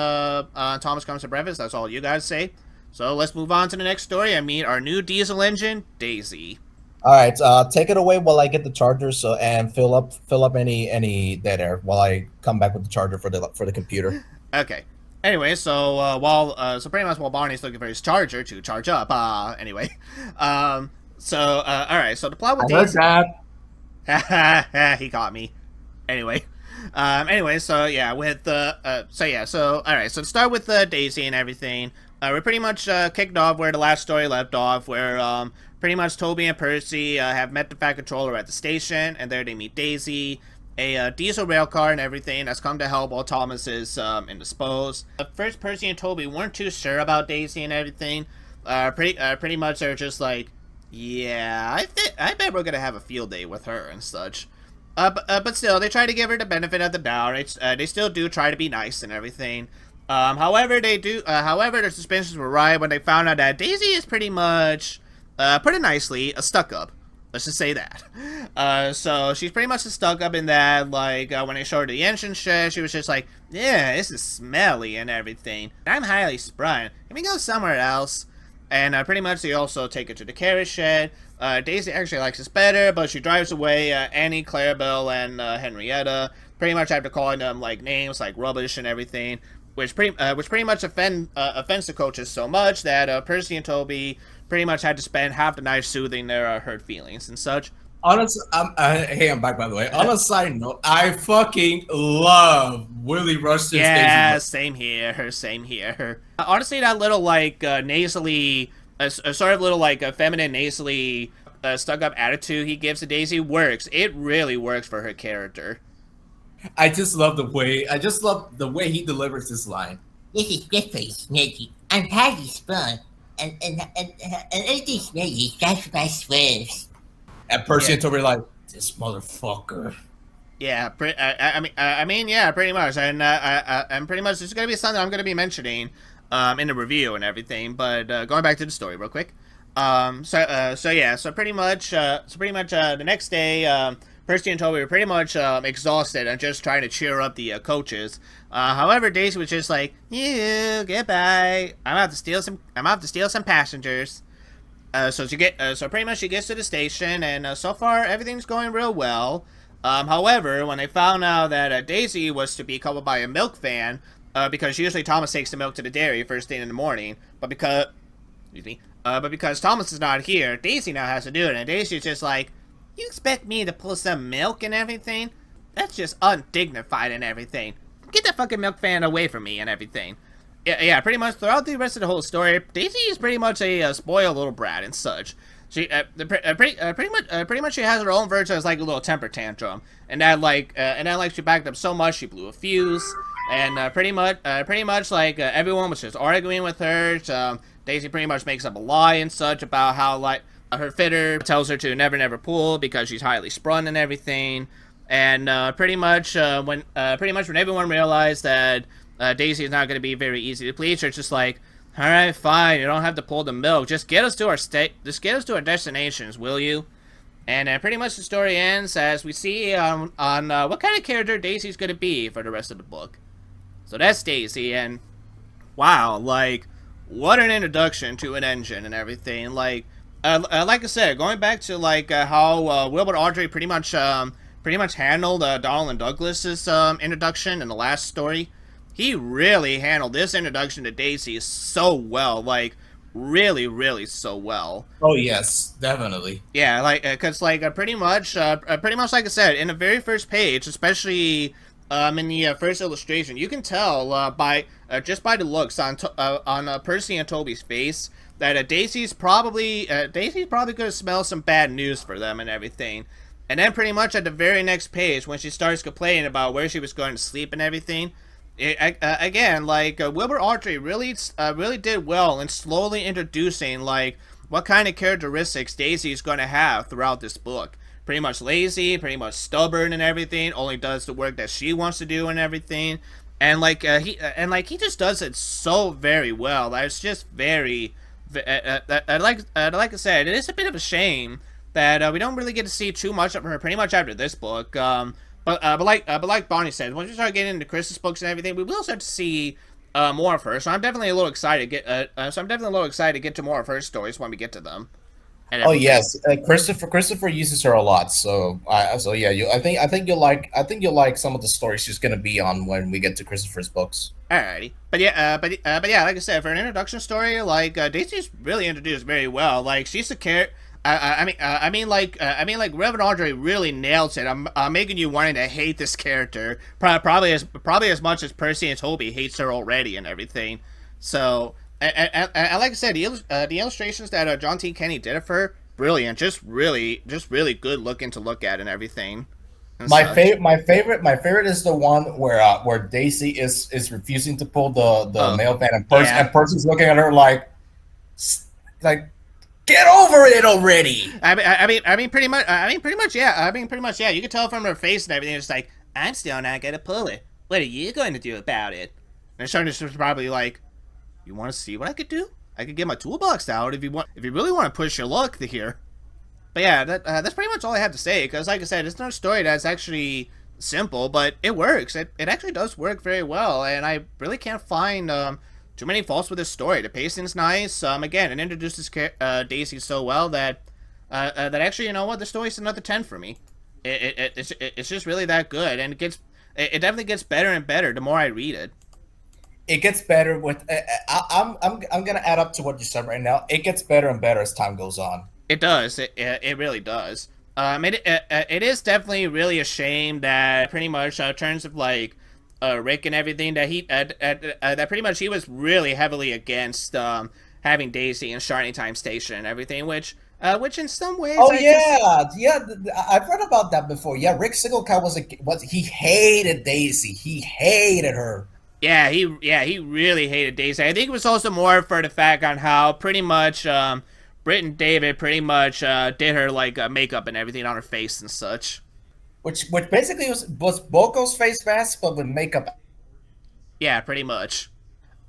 Thomas Comes to Breakfast. That's all you guys say. So let's move on to the next story and meet our new diesel engine, Daisy. All right, take it away while I get the charger. And fill up any dead air while I come back with the charger for the computer. Okay. Anyway, so pretty much while Barney's looking for his charger to charge up. Anyway, all right. So the plot with Daisy. He caught me. Anyway, so yeah, all right. So to start with Daisy and everything, we're pretty much kicked off where the last story left off, where pretty much Toby and Percy have met the Fat Controller at the station, and there they meet Daisy, a diesel rail car and everything that's come to help while Thomas is indisposed. First, Percy and Toby weren't too sure about Daisy and everything. Pretty much they're just like, yeah, I bet we're gonna have a field day with her and such. But still, they try to give her the benefit of the doubt. They still do try to be nice and everything. However, their suspicions were right when they found out that Daisy is pretty much, put it nicely, a stuck-up. Let's just say that. So she's pretty much a stuck-up in that, like, when they showed her the engine shed, she was just like, yeah, this is smelly and everything. I'm highly sprung. Can we go somewhere else? And pretty much they also take her to the carriage shed. Daisy actually likes this better, but she drives away Annie, Clarabelle, and Henrietta, pretty much after calling them like names like rubbish and everything, which pretty much offends the coaches so much that Percy and Toby pretty much had to spend half the night soothing their hurt feelings and such. Honestly, I'm back, by the way. On a side note, I fucking love Willie Rushton's Daisy. Yeah, same here. Honestly, that little, like, nasally, sort of little, like, feminine, nasally, stuck-up attitude he gives to Daisy works. It really works for her character. I just love the way he delivers this line. This is good for you, Snakey. I'm highly sprung. and everything's ready. That's my swears. And Percy Yeah. and Toby are like, this motherfucker. Yeah, I mean, yeah, pretty much, and pretty much this is gonna be something I'm gonna be mentioning, in the review and everything. But going back to the story real quick, so pretty much, the next day, Percy and Toby were pretty much exhausted and just trying to cheer up the coaches. However, Daisy was just like, "You goodbye. I'm about to steal some passengers." So pretty much she gets to the station, and so far everything's going real well. However, when they found out that Daisy was to be coupled by a milk van, because usually Thomas takes the milk to the dairy first thing in the morning, but because Thomas is not here, Daisy now has to do it, and Daisy's just like, "You expect me to pull some milk and everything? That's just undignified and everything. Get that fucking milk van away from me and everything." Yeah, pretty much throughout the rest of the whole story, Daisy is pretty much a spoiled little brat and such. She pretty much she has her own version as like a little temper tantrum, and then she backed up so much she blew a fuse, and pretty much like everyone was just arguing with her. So Daisy pretty much makes up a lie and such about how like her fitter tells her to never pull because she's highly sprung and everything, and pretty much when everyone realized that Daisy is not going to be very easy to please, it's just like, "All right, fine. You don't have to pull the milk. Just get us to our destinations, will you?" And pretty much the story ends as we see on what kind of character Daisy's going to be for the rest of the book. So that's Daisy, and wow, like what an introduction to an engine and everything. Like I said, going back to like how Wilbur Audrey pretty much handled Donald and Douglas's introduction in the last story. He really handled this introduction to Daisy so well, like really so well. Oh yes, definitely. Yeah, like cause pretty much like I said, in the very first page, especially in the first illustration, you can tell by just by the looks on Percy and Toby's face that Daisy's probably gonna smell some bad news for them and everything. And then pretty much at the very next page, when she starts complaining about where she was going to sleep and everything. Again, like Wilbur Audrey really did well in slowly introducing like what kind of characteristics Daisy is going to have throughout this book. Pretty much lazy, pretty much stubborn and everything. Only does the work that she wants to do and everything. And he just does it so very well. That it's just very, like I said, it is a bit of a shame that we don't really get to see too much of her pretty much after this book. But like Bonnie said, once we start getting into Chris's books and everything, we will start to see more of her. So I'm definitely a little excited to get to more of her stories when we get to them. And Oh yes, Christopher uses her a lot. So yeah, I think you'll like some of the stories she's gonna be on when we get to Christopher's books. Alrighty, but yeah, like I said, for an introduction story, like Daisy's really introduced very well. Like she's the character. I mean, like Reverend Audrey really nails it. I'm making you wanting to hate this character, probably as much as Percy and Toby hates her already and everything. So, and like I said, the illustrations that John T. Kenny did of her, brilliant, just really good looking to look at and everything. And My such. favorite is the one where Daisy is refusing to pull the mail van, and Percy's looking at her like get over it already. I mean, pretty much, yeah. You can tell from her face and everything. It's like, "I'm still not gonna pull it. What are you going to do about it?" And Sharnish was probably like, "You want to see what I could do? I could get my toolbox out if you really want to push your luck here." But yeah, that's pretty much all I had to say. Because like I said, it's not a story that's actually simple, but it works. It actually does work very well, and I really can't find too many faults with this story. The pacing's nice. Again, it introduces Daisy so well that that actually, you know what, the story's another 10 for me. It's just really that good, and it definitely gets better and better the more I read it. It gets better with. I'm gonna add up to what you said right now. It gets better and better as time goes on. It does. It really does. It is definitely really a shame that pretty much terms of like Rick and everything that that pretty much he was really heavily against having Daisy in Shiny Time Station and everything, which in some ways. I've read about that before. Yeah, Rick Siggelkow was he hated Daisy. He hated her. he really hated Daisy. I think it was also more for the fact on how pretty much Britt and David pretty much did her like makeup and everything on her face and such. Which basically was Boko's face mask, but with makeup. Yeah, pretty much.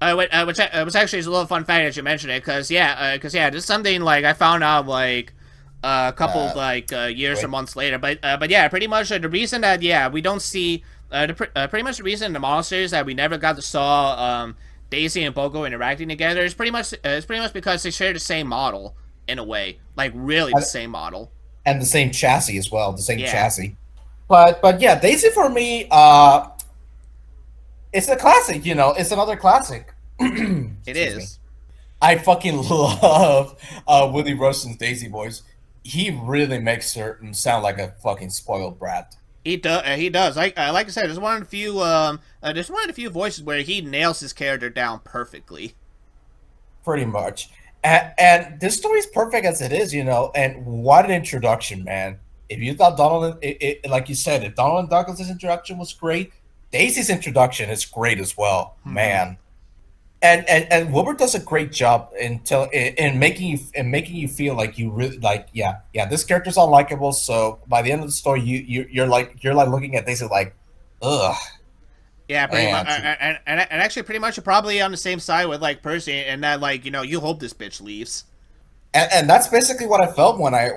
Which actually is a little fun fact that you mentioned it, because this is something like I found out like a couple of like years or months later. But yeah, pretty much the reason that we don't see pretty much the reason in the monsters that we never got to saw Daisy and Boko interacting together is pretty much because they share the same model in a way, like really the same model And the same chassis as well, the same Yeah. chassis. But yeah, Daisy for me, it's a classic. You know, it's another classic. It Excuse me. is. I fucking love Willie Rustin's Daisy voice. He really makes her sound like a fucking spoiled brat. He does. He does. Like I said, there's one of the few voices where he nails his character down perfectly. Pretty much. And this story is perfect as it is, you know. And what an introduction, man! If you thought Donald, like you said, if Donald Douglas's introduction was great, Daisy's introduction is great as well, man. And Wilbur does a great job in making you feel like you really like this character's unlikable. So by the end of the story, you're like looking at Daisy like, ugh. Yeah, pretty much. Man. And actually, pretty much, you're probably on the same side with like Percy, and that like you hope this bitch leaves. And that's basically what I felt when I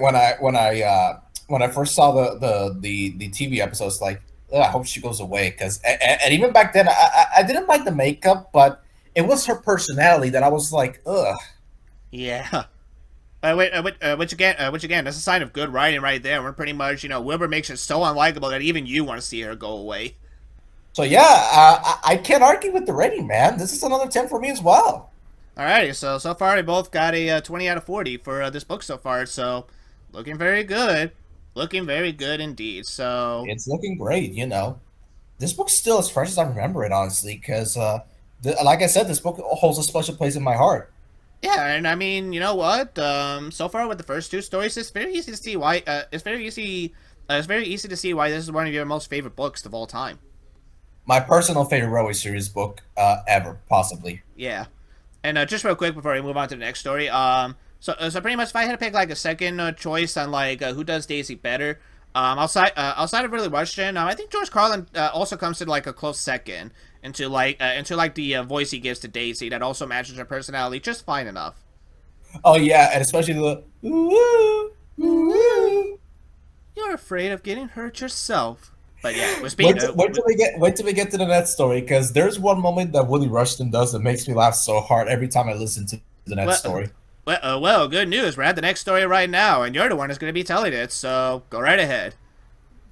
first saw the TV episodes. Like, ugh, I hope she goes away, because and even back then I didn't like the makeup, but it was her personality that I was like, ugh. Yeah. Which again, that's a sign of good writing right there. Where pretty much Wilbur makes her so unlikable that even you want to see her go away. So yeah, I can't argue with the rating, man. This is another 10 for me as well. Alrighty, so far we both got a 20 out of 40 for this book so far. So looking very good. Looking very good indeed. So It's looking great, you know. This book's still as fresh as I remember it, honestly, because like I said, this book holds a special place in my heart. yeah, and I mean, you know what? So far with the first two stories, it's very easy to see why. It's very easy. It's very easy to see why this is one of your most favorite books of all time. My personal favorite Railway series book ever, possibly. Yeah, and just real quick before we move on to the next story, so pretty much if I had to pick like a second choice on like who does Daisy better, outside of really Rushton, I think George Carlin also comes to like a close second into like the voice he gives to Daisy that also matches her personality just fine enough. Oh yeah, and especially the ooh, ooh. You're afraid of getting hurt yourself, but yeah, we're Wait, speaking. wait till we get to the next story, because there's one moment that Willie Rushton does that makes me laugh so hard every time I listen to the next story. Well, good news. We're at the next story right now, and you're the one who's going to be telling it. So go right ahead.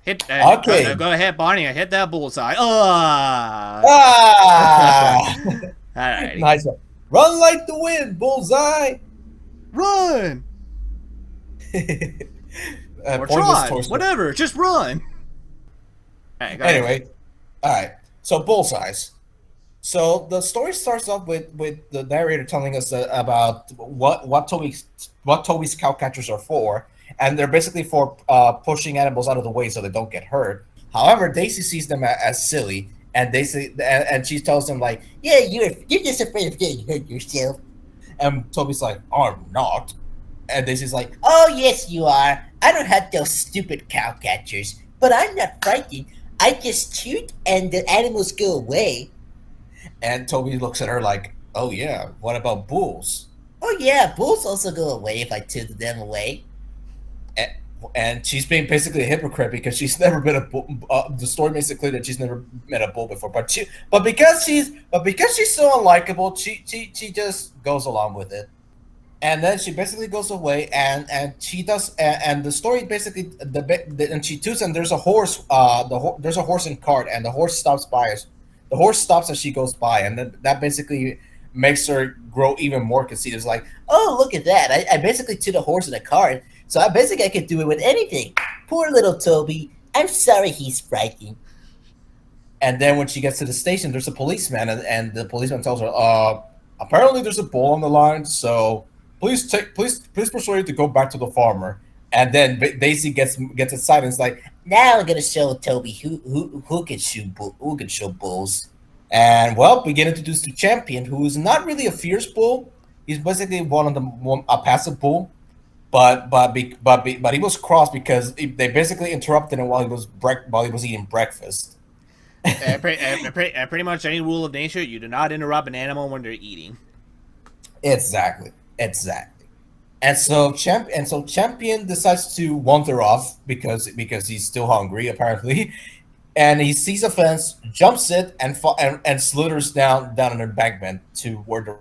Okay. Go ahead, Barney. I hit that bullseye. Ah, Alrighty. nice one. Run like the wind, bullseye. Run or Pointless try. Toy Story. Whatever. Just run. Alright, go ahead. Anyway, all right. So bullseyes. So the story starts off with the narrator telling us about what Toby's cow catchers are for, and they're basically for pushing animals out of the way so they don't get hurt. However, Daisy sees them as silly, and and she tells them like, Yeah, you're just afraid of getting hurt yourself. and Toby's like, I'm not, and Daisy's like, Oh, yes, you are. I don't have those stupid cow catchers, but I'm not frightened. I just shoot and the animals go away. and Toby looks at her like, oh yeah, what about bulls? Oh, yeah, bulls also go away if I toot them away. And she's being basically a hypocrite because she's never been a bull. The story makes it clear that she's never met a bull before, but because she's so unlikable, she just goes along with it, and then she basically goes away, and she does, and the story basically and she toots, and there's a horse, there's a horse and cart, and the horse stops by us. The horse stops as she goes by, and then that basically makes her grow even more conceited. It's like, Oh, look at that. I basically toot a horse in a cart, so I could do it with anything. Poor little Toby. I'm sorry he's frightened. and then when she gets to the station, there's a policeman, and the policeman tells her, apparently there's a bull on the line, so please persuade her to go back to the farmer. And then Daisy gets excited. And it's like, Now I'm gonna show Toby who can shoot bulls. And well, we get introduced to Champion, who is not really a fierce bull. He's basically a passive bull, but he was crossed because they basically interrupted him while he was eating breakfast. Pretty much any rule of nature, you do not interrupt an animal when they're eating. Exactly. And so Champion decides to wander off because he's still hungry apparently, and he sees a fence, jumps it, and slithers down an embankment to where there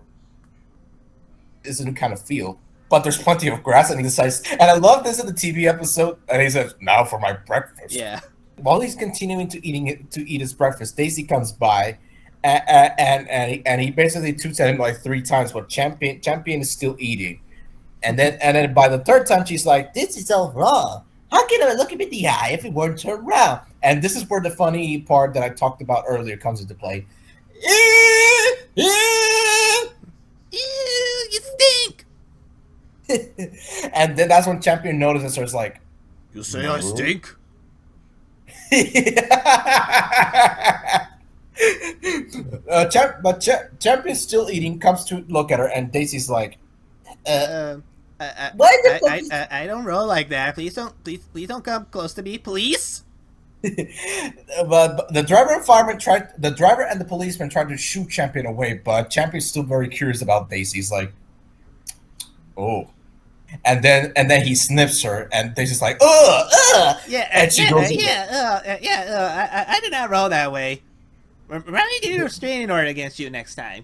is a new kind of field. But there's plenty of grass, and he decides. And I love this in the TV episode. And he says, "Now for my breakfast." Yeah. While he's continuing to eat his breakfast, Daisy comes by, and he basically toots at him like 3 times, but Champion is still eating. And then by the third time, she's like, This is all wrong. How can I look him in the eye if it weren't turned around? and this is where the funny part that I talked about earlier comes into play. Ew, you stink. And then that's when Champion notices her. It's like, You say No. I stink? Champion's still eating, comes to look at her, and Daisy's like, Why the fuck I don't roll like that. Please don't come close to me, please. but the driver and the policeman tried to shoot Champion away, but Champion's still very curious about Daisy. He's like, oh. And then he sniffs her, and Daisy's like, ugh. Yeah, And she goes, I did not roll that way. Remind me to do a restraining order against you next time.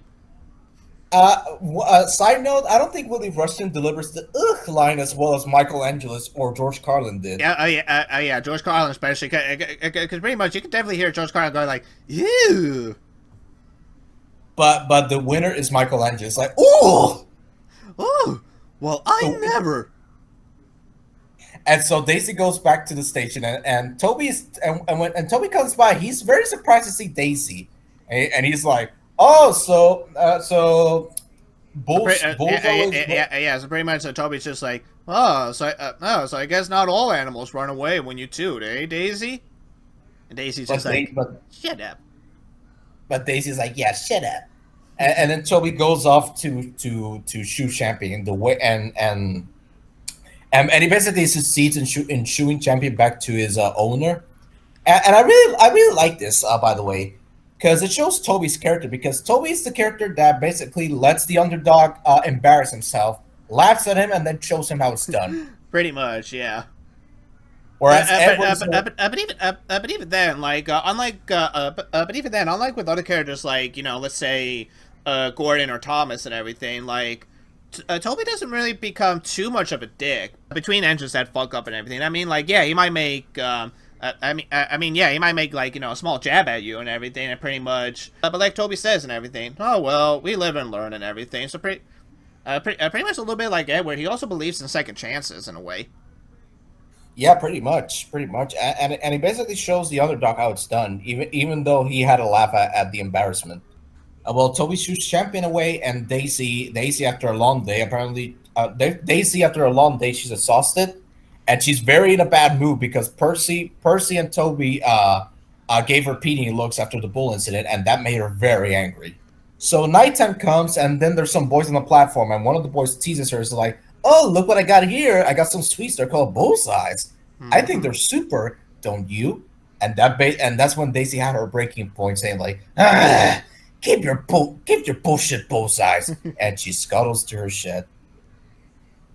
Side note, I don't think Willie Rushton delivers the ugh line as well as Michael Angelis or George Carlin did. Yeah, George Carlin especially, because pretty much you can definitely hear George Carlin going like, ew. But the winner is Michael Angelis. Like, ooh! Oh, well, I never. And so Daisy goes back to the station, and when Toby comes by, he's very surprised to see Daisy, and he's like, "Oh, so bulls always Yeah. So pretty much, Toby's just like, so I guess not all animals run away when you toot, eh, Daisy?" And Daisy's just shut up. But Daisy's like, "Yeah, shut up." And then Toby goes off to shoot Champion the way and he basically succeeds in shooing Champion back to his owner. And I really like this, by the way, because it shows Toby's character. Because Toby's the character that basically lets the underdog embarrass himself, laughs at him, and then shows him how it's done. Pretty much, yeah. Whereas but even then, like unlike with other characters, like let's say Gordon or Thomas and everything, like Toby doesn't really become too much of a dick between engines that fuck up and everything. I mean, like, yeah, he might make he might make like a small jab at you and everything, and pretty much, but like Toby says and everything, oh well, we live and learn and everything. So pretty much a little bit like Edward, he also believes in second chances in a way. Yeah, pretty much, and he basically shows the underdog how it's done, even though he had a laugh at the embarrassment. Well, Toby shoots Champion away, and Daisy after a long day, apparently, Daisy after a long day, she's exhausted, and she's very in a bad mood because Percy and Toby gave her peeing looks after the bull incident, and that made her very angry. So nighttime comes, and then there's some boys on the platform, and one of the boys teases her, is like, "Oh, look what I got here! I got some sweets. They're called bullseyes. I think they're super, don't you?" And that's when Daisy had her breaking point, saying like, "Ah, Keep your bullshit bullseyes," and she scuttles to her shed.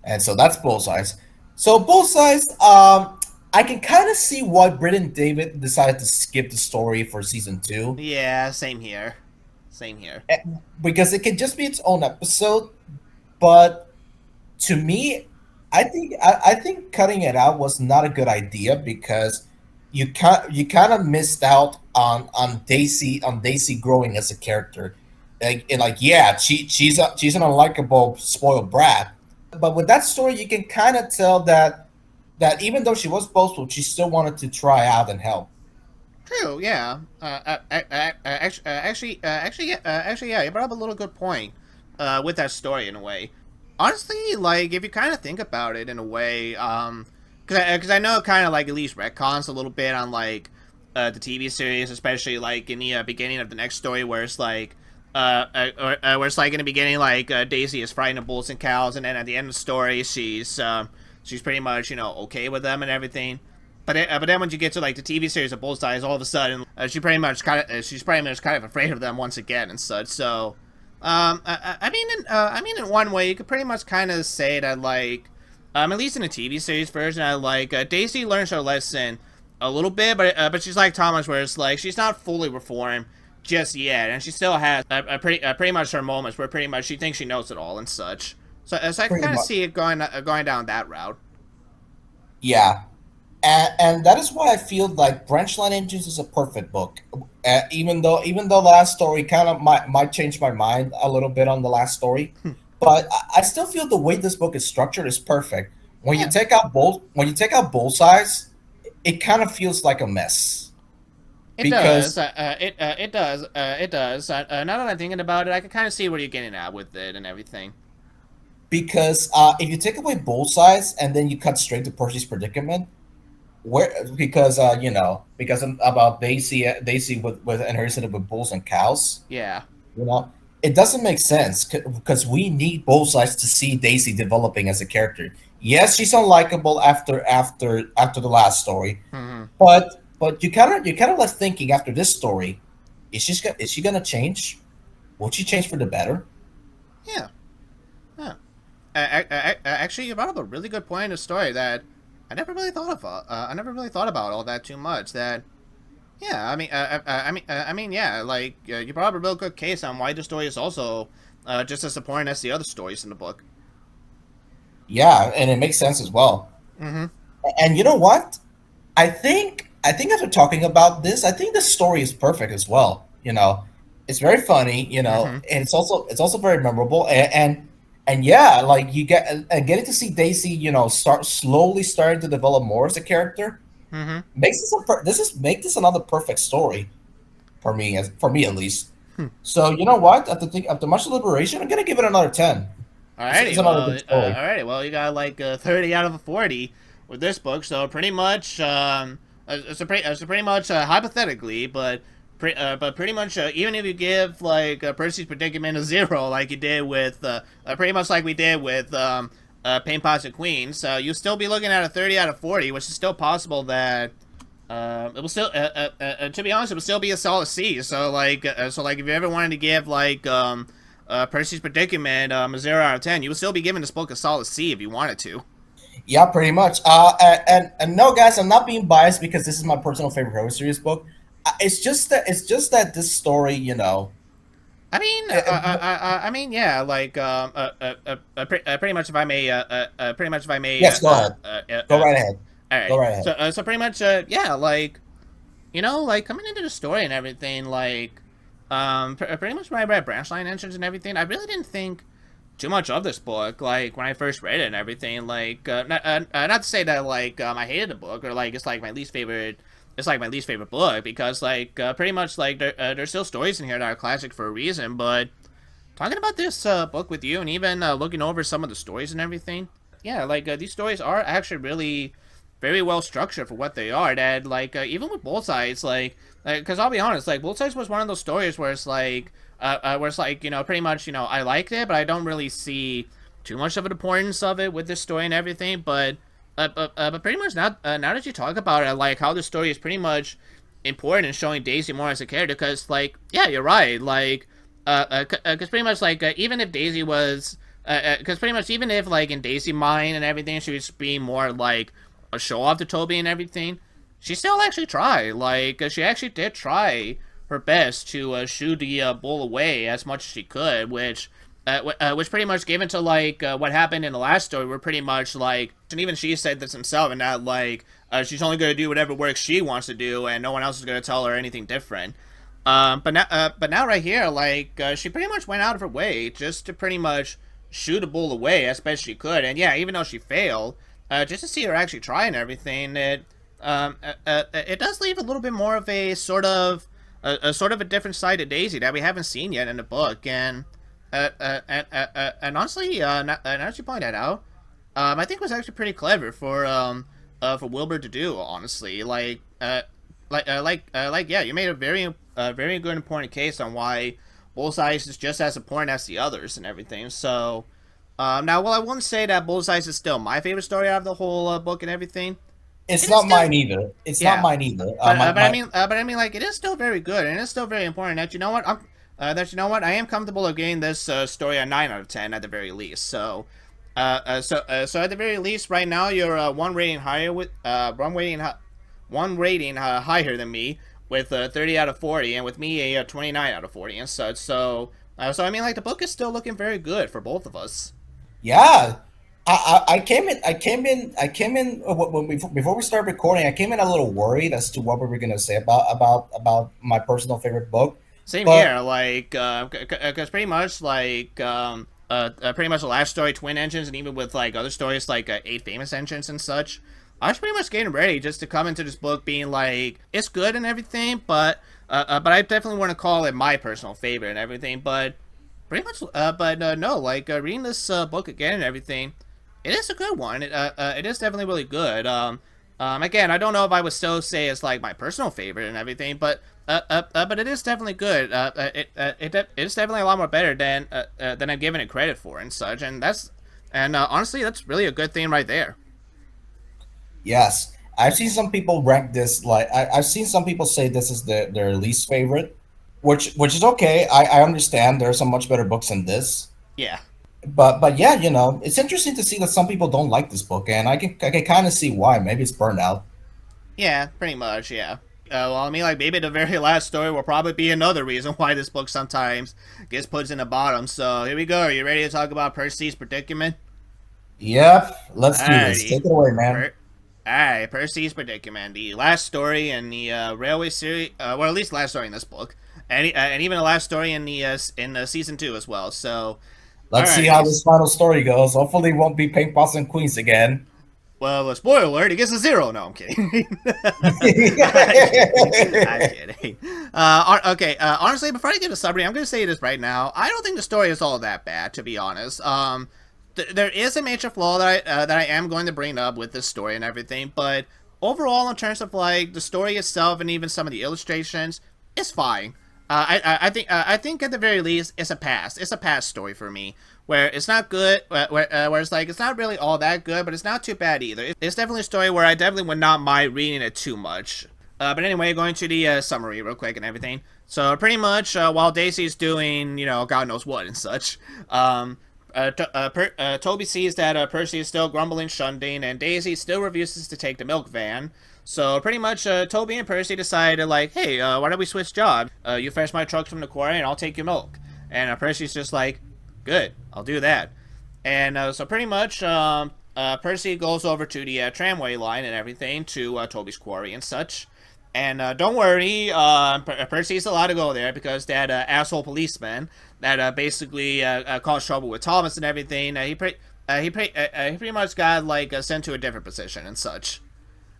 And so that's bullseyes. So bullseyes, I can kind of see why Britt and David decided to skip the story for season 2. Yeah, same here. Because it can just be its own episode. But to me, I think cutting it out was not a good idea because you kind of missed out on Daisy growing as a character. She's an unlikable spoiled brat, but with that story you can kind of tell that even though she was boastful, she still wanted to try out and help. True, yeah. Actually, yeah, you brought up a little good point with that story in a way. Honestly, like, if you kind of think about it in a way, because I know it kind of, like, at least retcons a little bit on, like, the TV series, especially like in the beginning of the next story, where it's like where it's like in the beginning, like Daisy is frightened of bulls and cows, and then at the end of the story, she's pretty much okay with them and everything. But then when you get to like the TV series of Bullseyes, all of a sudden she's pretty much kind of afraid of them once again and such. So, I mean, in one way, you could pretty much kind of say that like, at least in the TV series version, I like Daisy learns her lesson a little bit, but she's like Thomas, where it's like she's not fully reformed just yet, and she still has pretty much her moments where pretty much she thinks she knows it all and such. So I can kind of see it going down that route. Yeah, and that is why I feel like Branchline Engines is a perfect book. Even though the last story kind of might change my mind a little bit on the last story, but I still feel the way this book is structured is perfect. When you take out Bullseyes, it kind of feels like a mess. It Because does. It does. It does. Now that I'm thinking about it, I can kind of see where you're getting at with it and everything. because if you take away Bullseyes and then you cut straight to Percy's predicament, where because about Daisy with and her incident with bulls and cows, Yeah. you know, it doesn't make sense because we need both sides to see Daisy developing as a character. Yes, she's unlikable after the last story, Hmm. but you kind of left thinking after this story, is she gonna change? Will she change for the better? Yeah. Yeah. Actually, you brought up a really good point in the story that I never really thought of. I never really thought about all that too much. That yeah. I mean, yeah. Like you brought up a real good case on why the story is also just as important as the other stories in the book. Yeah, and it makes sense as well. Mm-hmm. And you know what? I think after talking about this, I think the story is perfect as well. It's very funny, Mm-hmm. and it's also very memorable, and yeah, like you getting to see Daisy, starting to develop more as a character Mm-hmm. make this another perfect story for me at least. Hmm. So you know what? After much deliberation, I'm gonna give it another 10. It's Alrighty, another well, good story. you got like 30 out of a 40 with this book, so pretty much, pretty much hypothetically, but pretty much even if you give like Percy's predicament a 0, like you did with pretty much like we did with Pain Pots and Queens, you'll still be looking at a 30 out of 40, which is still possible that it will still, to be honest, it will still be a solid C. So like if you ever wanted to give like Percy's Predicament a 0 out of 10, you would still be giving this book a solid C if you wanted to. Yeah, pretty much. And no, guys, I'm not being biased because this is my personal favorite Hero series book. It's just that this story, I mean, yeah, like, pretty much if I may, pretty much if I may, yes, go ahead, go right ahead, all right. go right ahead. So pretty much, yeah, like, like coming into the story and everything, like, pretty much when I read Branchline Engines and everything, I really didn't think too much of this book, like, when I first read it and everything, like, not to say that, like, I hated the book, or, like, it's like my least favorite book, because, like, pretty much, like, there's still stories in here that are classic for a reason, but talking about this book with you, and even looking over some of the stories and everything, yeah, like, these stories are actually really very well structured for what they are, that, like, even with Bullseyes, like, because I'll be honest, like, Bullseyes was one of those stories where it's like, pretty much, I liked it, but I don't really see too much of an importance of it with this story and everything, but pretty much now that you talk about it, I like how the story is pretty much important in showing Daisy more as a character, because, like, yeah, you're right, like, because pretty much, like, even if Daisy was, because pretty much even if, like, in Daisy mind and everything, she was being more, like, a show-off to Toby and everything, she still actually tried, like, she actually did try her best to shoo the bull away as much as she could, which pretty much gave into like what happened in the last story, where pretty much like, and even she said this himself, and that like she's only gonna do whatever work she wants to do, and no one else is gonna tell her anything different. But now right here, like she pretty much went out of her way just to pretty much shoot a bull away as best she could, and yeah, even though she failed, just to see her actually try and everything, it does leave a little bit more of a sort of a sort of a different side of Daisy that we haven't seen yet in the book, and honestly, now that you point that out, I think it was actually pretty clever for Wilbur to do. Honestly, like, Yeah, you made a very good important case on why Bullseye's is just as important as the others and everything. So, now, well, I wouldn't say that Bullseye's is still my favorite story out of the whole book and everything. It's It is not still- mine either. It's Yeah. not mine either. But I mean, like, it is still very good, and it's still very important. That you know what, I am comfortable of giving this story a 9 out of 10 at the very least. So, so at the very least, right now you're one rating higher with one rating higher than me with 30 out of 40, and with me a 29 out of 40 and such. So, so I mean, like, the book is still looking very good for both of us. Yeah, I came in when before we started recording. I came in a little worried as to what we were gonna say about my personal favorite book. Same But- here, like, because pretty much, like, pretty much the last story, Twin Engines, and even with, like, other stories, like, 8 Famous Engines and such, I was pretty much getting ready just to come into this book being like, it's good and everything, but I definitely want to call it my personal favorite and everything, but pretty much, no, like, reading this book again and everything, it is a good one. It is definitely really good. Again, I don't know if I would still say it's like my personal favorite and everything, but it is definitely good. It is definitely a lot more better than I'm giving it credit for and such, and honestly, that's really a good thing right there. Yes, I've seen some people rank this like I've seen some people say this is their least favorite, which is okay. I understand there are some much better books than this, Yeah. but yeah, you know, it's interesting to see that some people don't like this book, and I can kind of see why. Maybe it's burnout. Yeah, pretty much, yeah. Well, I mean, like, maybe the very last story will probably be another reason why this book sometimes gets put in the bottom. So, here we go. Are you ready to talk about Percy's predicament? Yep, let's do this. Alrighty. Take it away, man. Alright, Percy's predicament. The last story in the Railway series, well, at least last story in this book. And even the last story in the season 2 as well. So, Let's see alright. how this final story goes. Hopefully, it won't be Pink Pots and Queens again. Well, spoiler alert, he gets a 0. No, I'm kidding. I'm kidding. Okay, honestly, before I get a summary, I'm going to say this right now. I don't think the story is all that bad, to be honest. There is a major flaw that I am going to bring up with this story and everything, but overall, in terms of, like, the story itself and even some of the illustrations, it's fine. I think at the very least, it's a pass. It's a pass story for me, where it's not good, where it's like, it's not really all that good, but it's not too bad either. It's definitely a story where I definitely would not mind reading it too much. But anyway, going to the summary real quick and everything. So pretty much, while Daisy's doing, you know, God knows what and such, Toby sees that Percy is still grumbling, shunting, and Daisy still refuses to take the milk van. So pretty much, Toby and Percy decided, like, hey, why don't we switch jobs? You fetch my trucks from the quarry and I'll take your milk. And Percy's just like, good, I'll do that. And so pretty much, Percy goes over to the tramway line and everything to Toby's quarry and such. And don't worry, Percy's allowed to go there because that asshole policeman that basically caused trouble with Thomas and everything, he pretty much got, like, sent to a different position and such.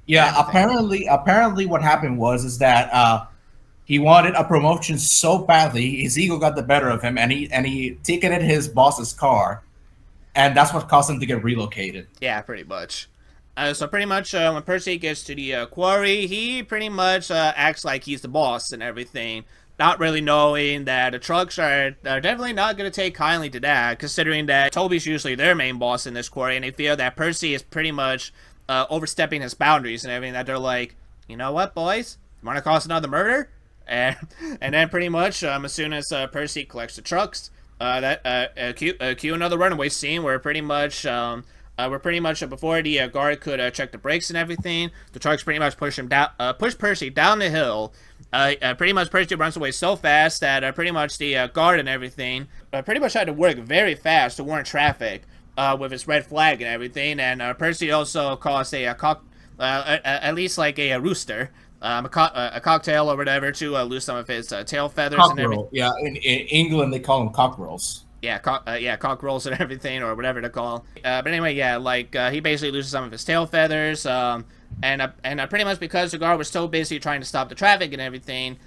Yeah, apparently what happened is that he wanted a promotion so badly, his ego got the better of him, and he ticketed his boss's car, and that's what caused him to get relocated. Yeah, pretty much. So pretty much, when Percy gets to the quarry, he pretty much acts like he's the boss and everything, not really knowing that the trucks are definitely not going to take kindly to that, considering that Toby's usually their main boss in this quarry, and they feel that Percy is pretty much overstepping his boundaries and everything, that they're like, you know what, boys? You want to cause another murder? And then pretty much, as soon as Percy collects the trucks, cue another runaway scene where pretty much, before the guard could check the brakes and everything, the trucks pretty much push Percy down the hill. Pretty much Percy runs away so fast that pretty much the guard and everything pretty much had to work very fast to warn traffic with his red flag and everything. And Percy also caused at least like a rooster, a cocktail or whatever, to lose some of his tail feathers and everything. Cockerel. Yeah, in England they call them cockerels. Yeah, cock rolls and everything, or whatever to call. But anyway, yeah, like he basically loses some of his tail feathers, and pretty much because the guard was so busy trying to stop the traffic and everything,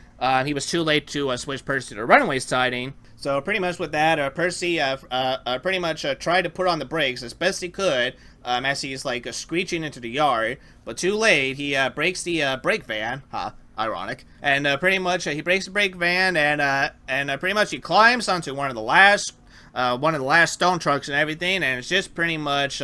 he was too late to switch Percy to the runaway siding. So pretty much with that, Percy pretty much tried to put on the brakes as best he could, as he's like screeching into the yard. But too late, he breaks the brake van. Ironic. And pretty much he breaks the brake van, and pretty much he climbs onto one of the last stone trucks and everything, and it's just pretty much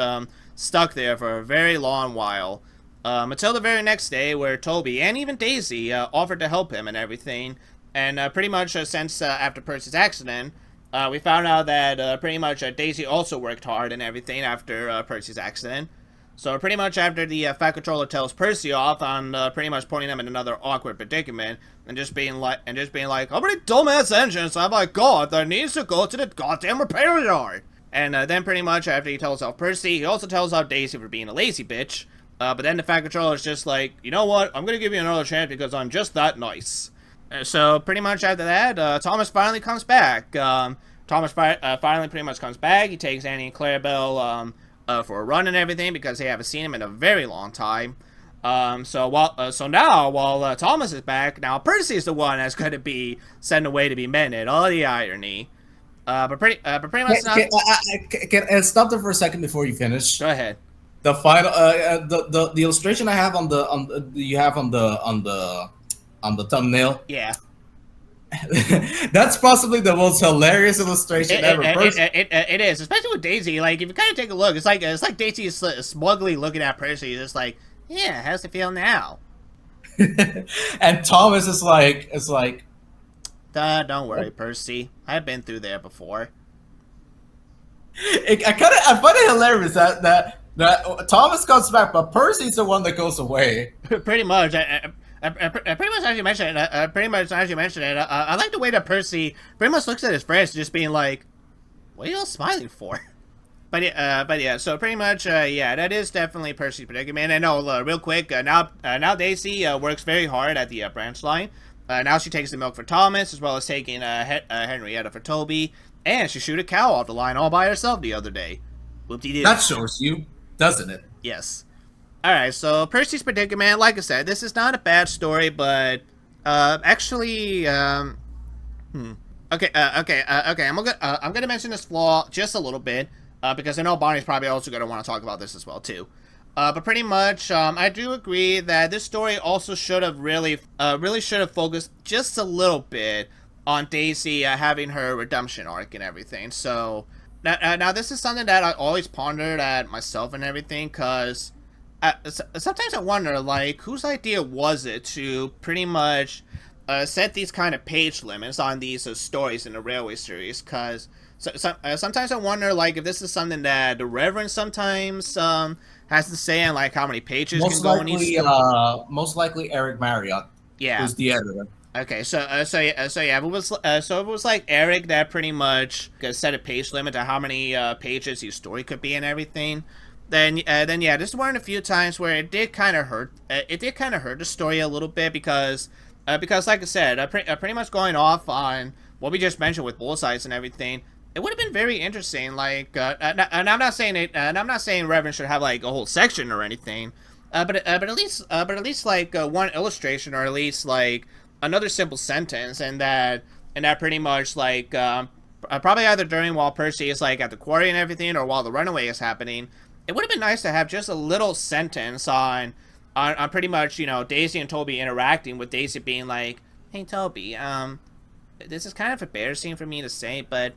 stuck there for a very long while. Until the very next day, where Toby and even Daisy offered to help him and everything. And pretty much since after Percy's accident, we found out that pretty much Daisy also worked hard and everything after Percy's accident. So pretty much after the Fat Controller tells Percy off on pretty much putting him in another awkward predicament, and just being like, how many dumbass engines have I got that needs to go to the goddamn repair yard? And then pretty much after he tells off Percy, he also tells off Daisy for being a lazy bitch. But then the Fat Controller is just like, you know what? I'm gonna give you another chance because I'm just that nice. So pretty much after that, Thomas finally comes back. Thomas finally pretty much comes back. He takes Annie and Clarabelle for a run and everything because they haven't seen him in a very long time. So now while Thomas is back, now Percy is the one that's going to be sent away to be mended. All the irony. But pretty much. Can I stop there for a second before you finish? Go ahead. The final, the illustration I have on the thumbnail. Yeah. That's possibly the most hilarious illustration ever. It is, especially with Daisy. Like, if you kind of take a look, it's like Daisy is smugly looking at Percy, just like, yeah, how's it feel now? And Thomas is like, don't worry, Percy. I've been through there before. I find it hilarious that Thomas comes back, but Percy's the one that goes away. Pretty much. Pretty much as you mentioned it, I like the way that Percy pretty much looks at his friends, just being like, "What are you all smiling for?" But yeah. So pretty much, yeah, that is definitely Percy's predicament. And no, real quick, now Daisy works very hard at the branch line. Now she takes the milk for Thomas, as well as taking Henrietta for Toby, and she shoot a cow off the line all by herself the other day. Whoop-de-doo. That shows you, doesn't it? Yes. Alright, so Percy's predicament, like I said, this is not a bad story, but, actually, okay, I'm gonna mention this flaw just a little bit, because I know Bonnie's probably also gonna want to talk about this as well, too. But pretty much, I do agree that this story also should have really should have focused just a little bit on Daisy, having her redemption arc and everything, so, now this is something that I always pondered at myself and everything, because sometimes I wonder, like, whose idea was it to pretty much set these kind of page limits on these stories in the Railway series? Because sometimes I wonder, like, if this is something that the Reverend sometimes has to say on, like, how many pages can go in each story. Most likely Eric Marriott. Yeah. Who's the editor. Okay, so yeah, if it was like Eric that pretty much set a page limit to how many pages each story could be and everything. Then yeah, this is one of the few times where it did kind of hurt. It did kind of hurt the story a little bit because like I said, pretty much going off on what we just mentioned with Bullseyes and everything, it would have been very interesting. Like, and I'm not saying Reverend should have like a whole section or anything, but at least like one illustration or at least like another simple sentence, and that pretty much like probably either during while Percy is like at the quarry and everything, or while the runaway is happening. It would have been nice to have just a little sentence on pretty much, you know, Daisy and Toby interacting, with Daisy being like, "Hey Toby, this is kind of embarrassing for me to say, but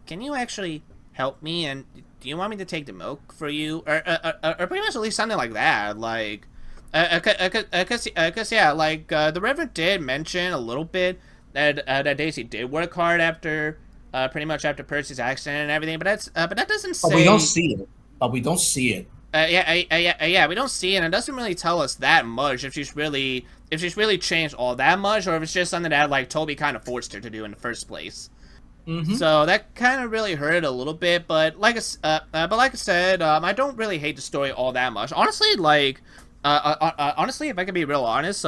can you actually help me? And do you want me to take the milk for you?" Or pretty much at least something like that. Like, cause yeah, like the Reverend did mention a little bit that Daisy did work hard after pretty much after Percy's accident and everything, but that doesn't say. But we don't see it. We don't see it. Yeah, we don't see it, and it doesn't really tell us that much if she's really changed all that much, or if it's just something that like Toby kind of forced her to do in the first place. Mm-hmm. So that kind of really hurt it a little bit, but like I said, I don't really hate the story all that much. Honestly, like. Honestly, if I can be real honest,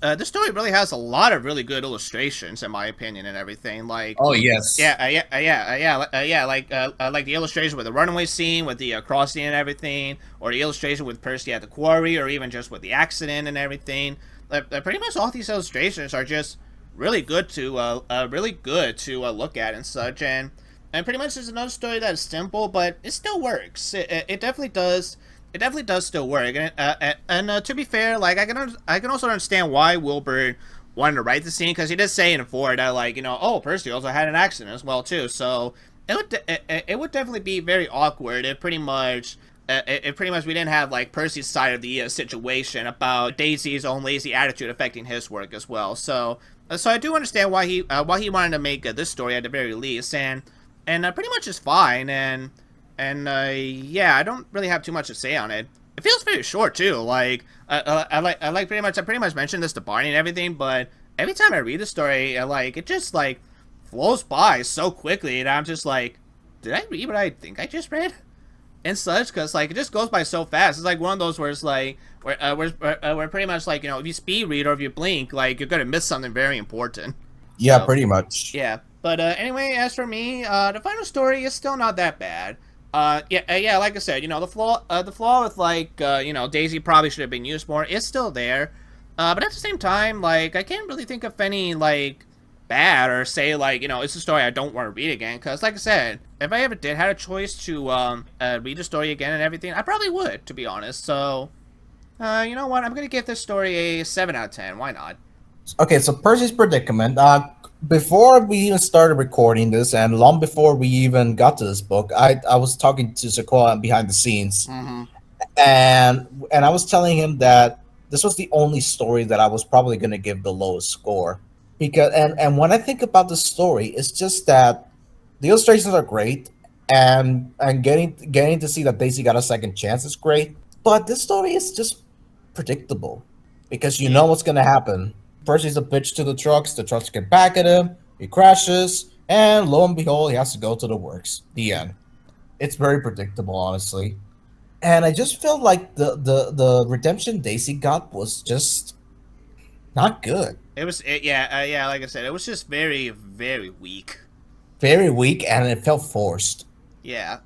this story really has a lot of really good illustrations, in my opinion, and everything. Like, oh yes, like the illustration with the runaway scene, with the crossing and everything, or the illustration with Percy at the quarry, or even just with the accident and everything. Pretty much all these illustrations are just really good to look at and such, and pretty much there's another story that is simple, but it still works. It definitely does. it definitely does still work. And to be fair, like I can also understand why Wilbur wanted to write the scene, because he did say in 4 that, like, oh, Percy also had an accident as well too. So it would definitely be very awkward if pretty much. If pretty much we didn't have like Percy's side of the situation about Daisy's own lazy attitude affecting his work as well. So I do understand why he wanted to make this story at the very least, and pretty much is fine. And yeah, I don't really have too much to say on it. It feels very short too. Like I pretty much mentioned this to Barney and everything, but every time I read the story, it just like flows by so quickly, and I'm just like, did I read what I think I just read? And such, because like it just goes by so fast. It's like one of those where it's like where pretty much like, if you speed read or if you blink, like you're gonna miss something very important. Yeah, So, pretty much. yeah. But anyway, as for me, the final story is still not that bad. Yeah, like I said, the flaw with like Daisy probably should have been used more is still there. But at the same time, like I can't really think of any like bad or say like it's a story I don't want to read again, because like I said, if I ever did have a choice to read the story again and everything, I probably would, to be honest. So you know what, I'm gonna give this story a 7 out of 10. Why not? Okay, so Percy's Predicament. Before we even started recording this, and long before we even got to this book, I was talking to Sequoia behind the scenes, and I was telling him that this was the only story that I was probably going to give the lowest score, because and when I think about the story, it's just that the illustrations are great, and getting to see that Daisy got a second chance is great, but this story is just predictable because you know what's going to happen. Percy's a bitch to the trucks get back at him, he crashes, and lo and behold, he has to go to the works. The end. It's very predictable, honestly. And I just felt like the redemption Daisy got was just not good. It was yeah, like I said, it was just very, very weak. Very weak, and it felt forced. Yeah.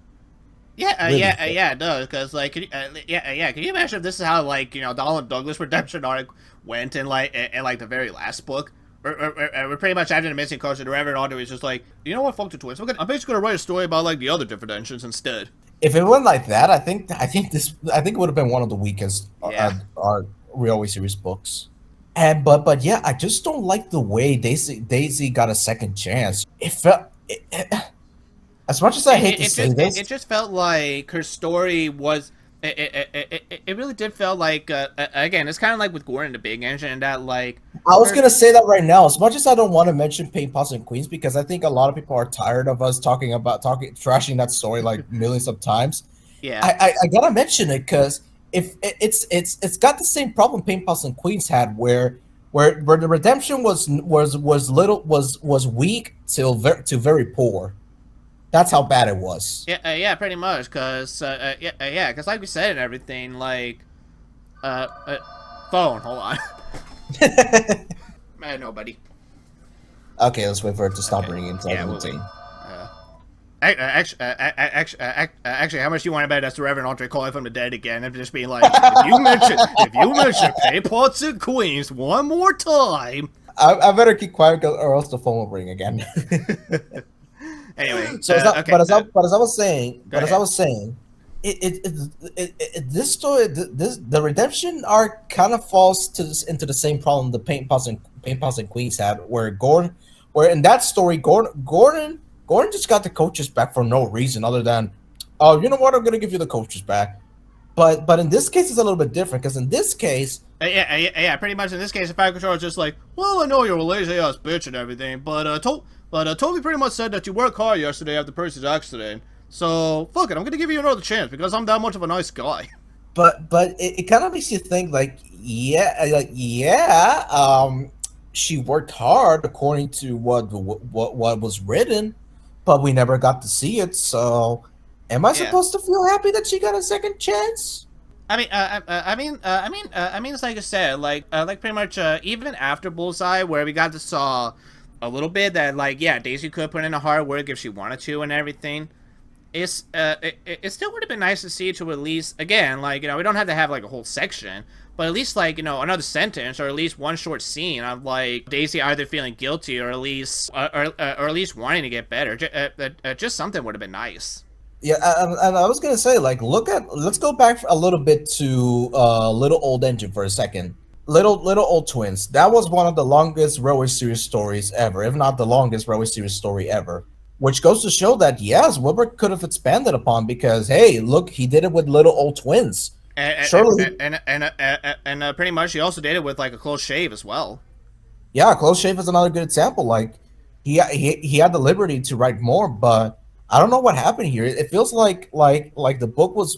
Really Yeah, it does. Because, like, can you imagine if this is how, like, Donald Douglas redemption arc went in, like, the very last book? We're pretty much after the missing coach, the Reverend Audrey is just like, you know what, fuck the twist. I'm basically gonna write a story about, like, the other different engines instead. If it went like that, I think it would have been one of the weakest Yeah. our Railway series books. And but yeah, I just don't like the way Daisy got a second chance. It felt as much as I hate to say this, It just felt like her story was. It really did feel like again, it's kind of like with Gordon the Big Engine, and that like I was gonna say that right now. As much as I don't want to mention Pain, Pots, and Queens, because I think a lot of people are tired of us trashing that story like millions of times. yeah. I gotta mention it because if it's got the same problem Pain, Pots, and Queens had, where the redemption was weak to very poor. That's how bad it was. Yeah, pretty much, because because like we said and everything, like phone, hold on. Nobody. Okay, let's wait for it to stop ringing. So Yeah, we'll wait. Actually, how much do you want to bet that's the Reverend Andre calling from the dead again and just being like, if you mention Pay Pots and Queens one more time. I better keep quiet or else the phone will ring again. Anyway, So it's not, okay. but as I was saying, ahead. this story, the redemption arc kind of falls into the same problem the Paint Pots and Queens had, where in that story, Gordon just got the coaches back for no reason other than, oh, you know what, I'm gonna give you the coaches back. But in this case, it's a little bit different because in this case, Yeah, pretty much in this case, the Fire Controller is just like, well, I know you're a lazy ass bitch and everything, but Toby pretty much said that you worked hard yesterday after Percy's accident. So fuck it, I'm gonna give you another chance because I'm that much of a nice guy. but it kind of makes you think she worked hard according to what was written, but we never got to see it. So, am I supposed to feel happy that she got a second chance? I mean, it's like I said, like pretty much, even after Bullseye, where we got to saw a little bit that, like, yeah, Daisy could put in the hard work if she wanted to and everything. It still would have been nice to see to at least, again, like, we don't have to have like a whole section, but at least like, another sentence or at least one short scene of like Daisy either feeling guilty or at least wanting to get better. Just something would have been nice. Yeah, and I was gonna say, like, let's go back a little bit to Little Old Engine for a second. Little Old Twins. That was one of the longest Railway Series stories ever, if not the longest Railway Series story ever. Which goes to show that yes, Wilbur could have expanded upon because hey, look, he did it with Little Old Twins. Surely, And pretty much he also did it with like a close shave as well. yeah, Close Shave is another good example. Like he had the liberty to write more, but I don't know what happened here. It feels like the book was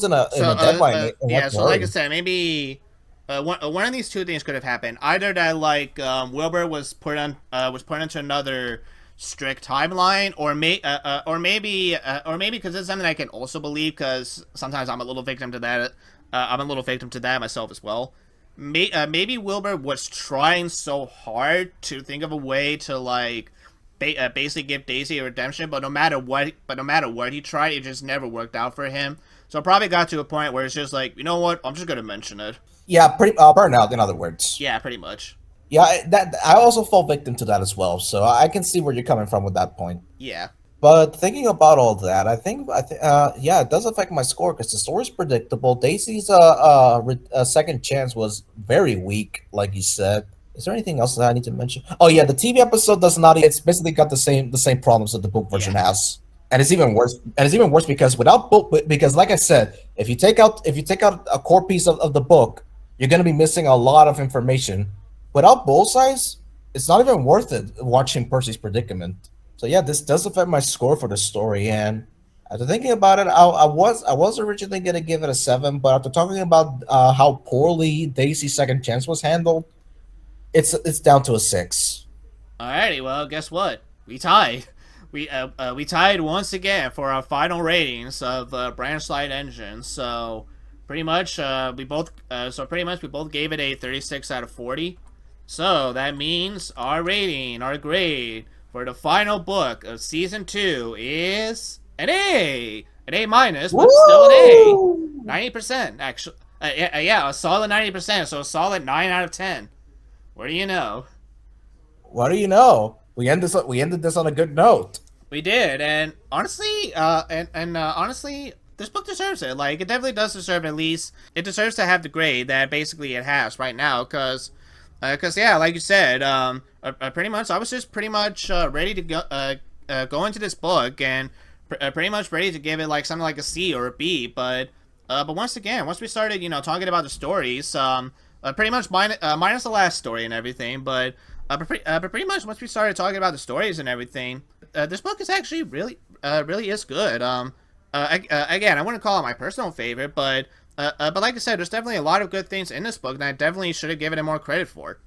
in So a deadline. In yeah, one so like I hurry. said, maybe one of these two things could have happened. Either that like Wilbur was put into another strict timeline, or maybe because it's something I can also believe because sometimes I'm a little victim to that. I'm a little victim to that myself as well. Maybe Wilbur was trying so hard to think of a way to like basically give Daisy a redemption, but no matter what he tried, it just never worked out for him. So it probably got to a point where it's just like, you know what, I'm just gonna mention it. Yeah, pretty burnout. In other words, Yeah, pretty much. yeah, that I also fall victim to that as well. So I can see where you're coming from with that point. Yeah. But thinking about all that, yeah, it does affect my score because the story's predictable. Daisy's second chance was very weak, like you said. Is there anything else that I need to mention? Oh yeah, the TV episode does not. It's basically got the same problems that the book version Yeah. has, and it's even worse. And it's even worse because because like I said, if you take out a core piece of the book, you're gonna be missing a lot of information. Without Bullseyes, it's not even worth it watching Percy's predicament. So yeah, this does affect my score for the story, and after thinking about it, I was originally gonna give it a 7, but after talking about how poorly Daisy's second chance was handled, it's down to a 6. Alrighty, well, guess what? We tied. We tied once again for our final ratings of Branchlight Engine. So pretty much we both gave it a 36 out of 40. So that means our grade for the final book of season 2 is an A minus, but still an A, Woo! 90% actually. Yeah, a solid 90%. So a solid 9 out of 10. What do you know? What do you know? We ended this on a good note. We did, and honestly, honestly, this book deserves it. Like, it definitely does deserve at least. It deserves to have the grade that basically it has right now, cause yeah, like you said, pretty much, I was just pretty much ready to go into this book and pretty much ready to give it like something like a C or a B, but once again, once we started, talking about the stories, pretty much minus the last story and everything, but pretty much once we started talking about the stories and everything, this book is actually really is good. Again, I wouldn't call it my personal favorite, but like I said, there's definitely a lot of good things in this book, and I definitely should have given it more credit for.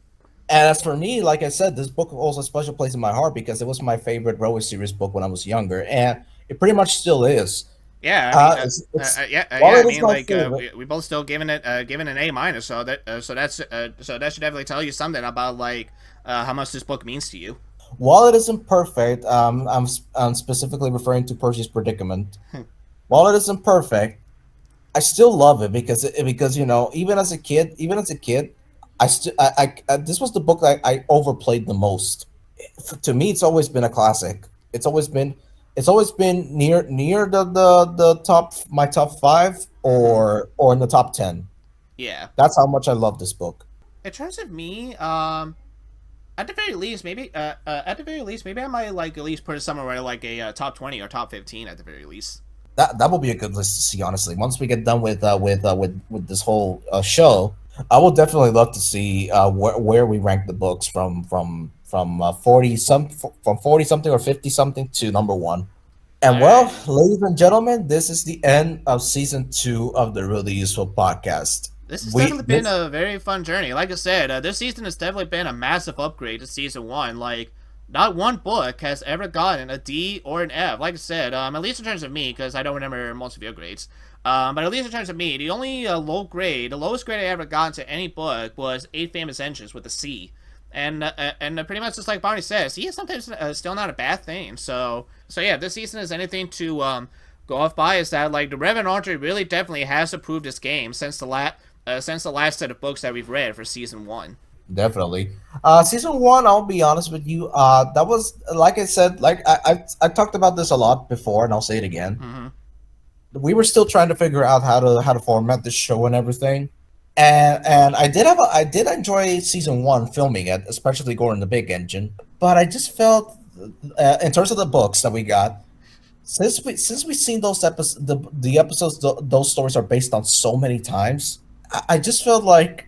And as for me, like I said, this book holds a special place in my heart because it was my favorite Railway series book when I was younger, and it pretty much still is. Yeah, I mean, While yeah, I it is mean, my like favorite, we both still given an A minus, so that should definitely tell you something about like how much this book means to you. while it isn't perfect, I'm specifically referring to Percy's predicament. While it isn't perfect, I still love it because even as a kid, this was the book that I overplayed the most. To me, it's always been a classic. It's always been near the top my top 5 Hmm. or in the top 10. Yeah. That's how much I love this book. In terms of me, at the very least, maybe I might like at least put it somewhere where like a top 20 or top 15 at the very least. That will be a good list to see. Honestly, once we get done with this whole show, I will definitely love to see where we rank the books from 40 something or 50 something to number 1. And well, Alrighty. ladies and gentlemen, this is the end of season 2 of the Really Useful Podcast. This has We definitely been this a very fun journey. Like I said, this season has definitely been a massive upgrade to season 1. Like, not one book has ever gotten a D or an F. Like I said, at least in terms of me, because I don't remember most of your grades. But at least in terms of me, the only the lowest grade I ever got to any book was Eight Famous Engines with a C. And pretty much just like Bonnie says, C is sometimes still not a bad thing. So yeah, this season is anything to go off by is that like the Reverend Audrey really definitely has improved this game since the last set of books that we've read for season 1. Definitely. Season one, I'll be honest with you. That was like I said, like I talked about this a lot before, and I'll say it again. Mm-hmm. We were still trying to figure out how to format the show and everything. And I did enjoy season one filming it, especially Gordon the Big Engine. But I just felt, in terms of the books that we got, since we've seen those episodes, the episodes those stories are based on so many times. I just felt like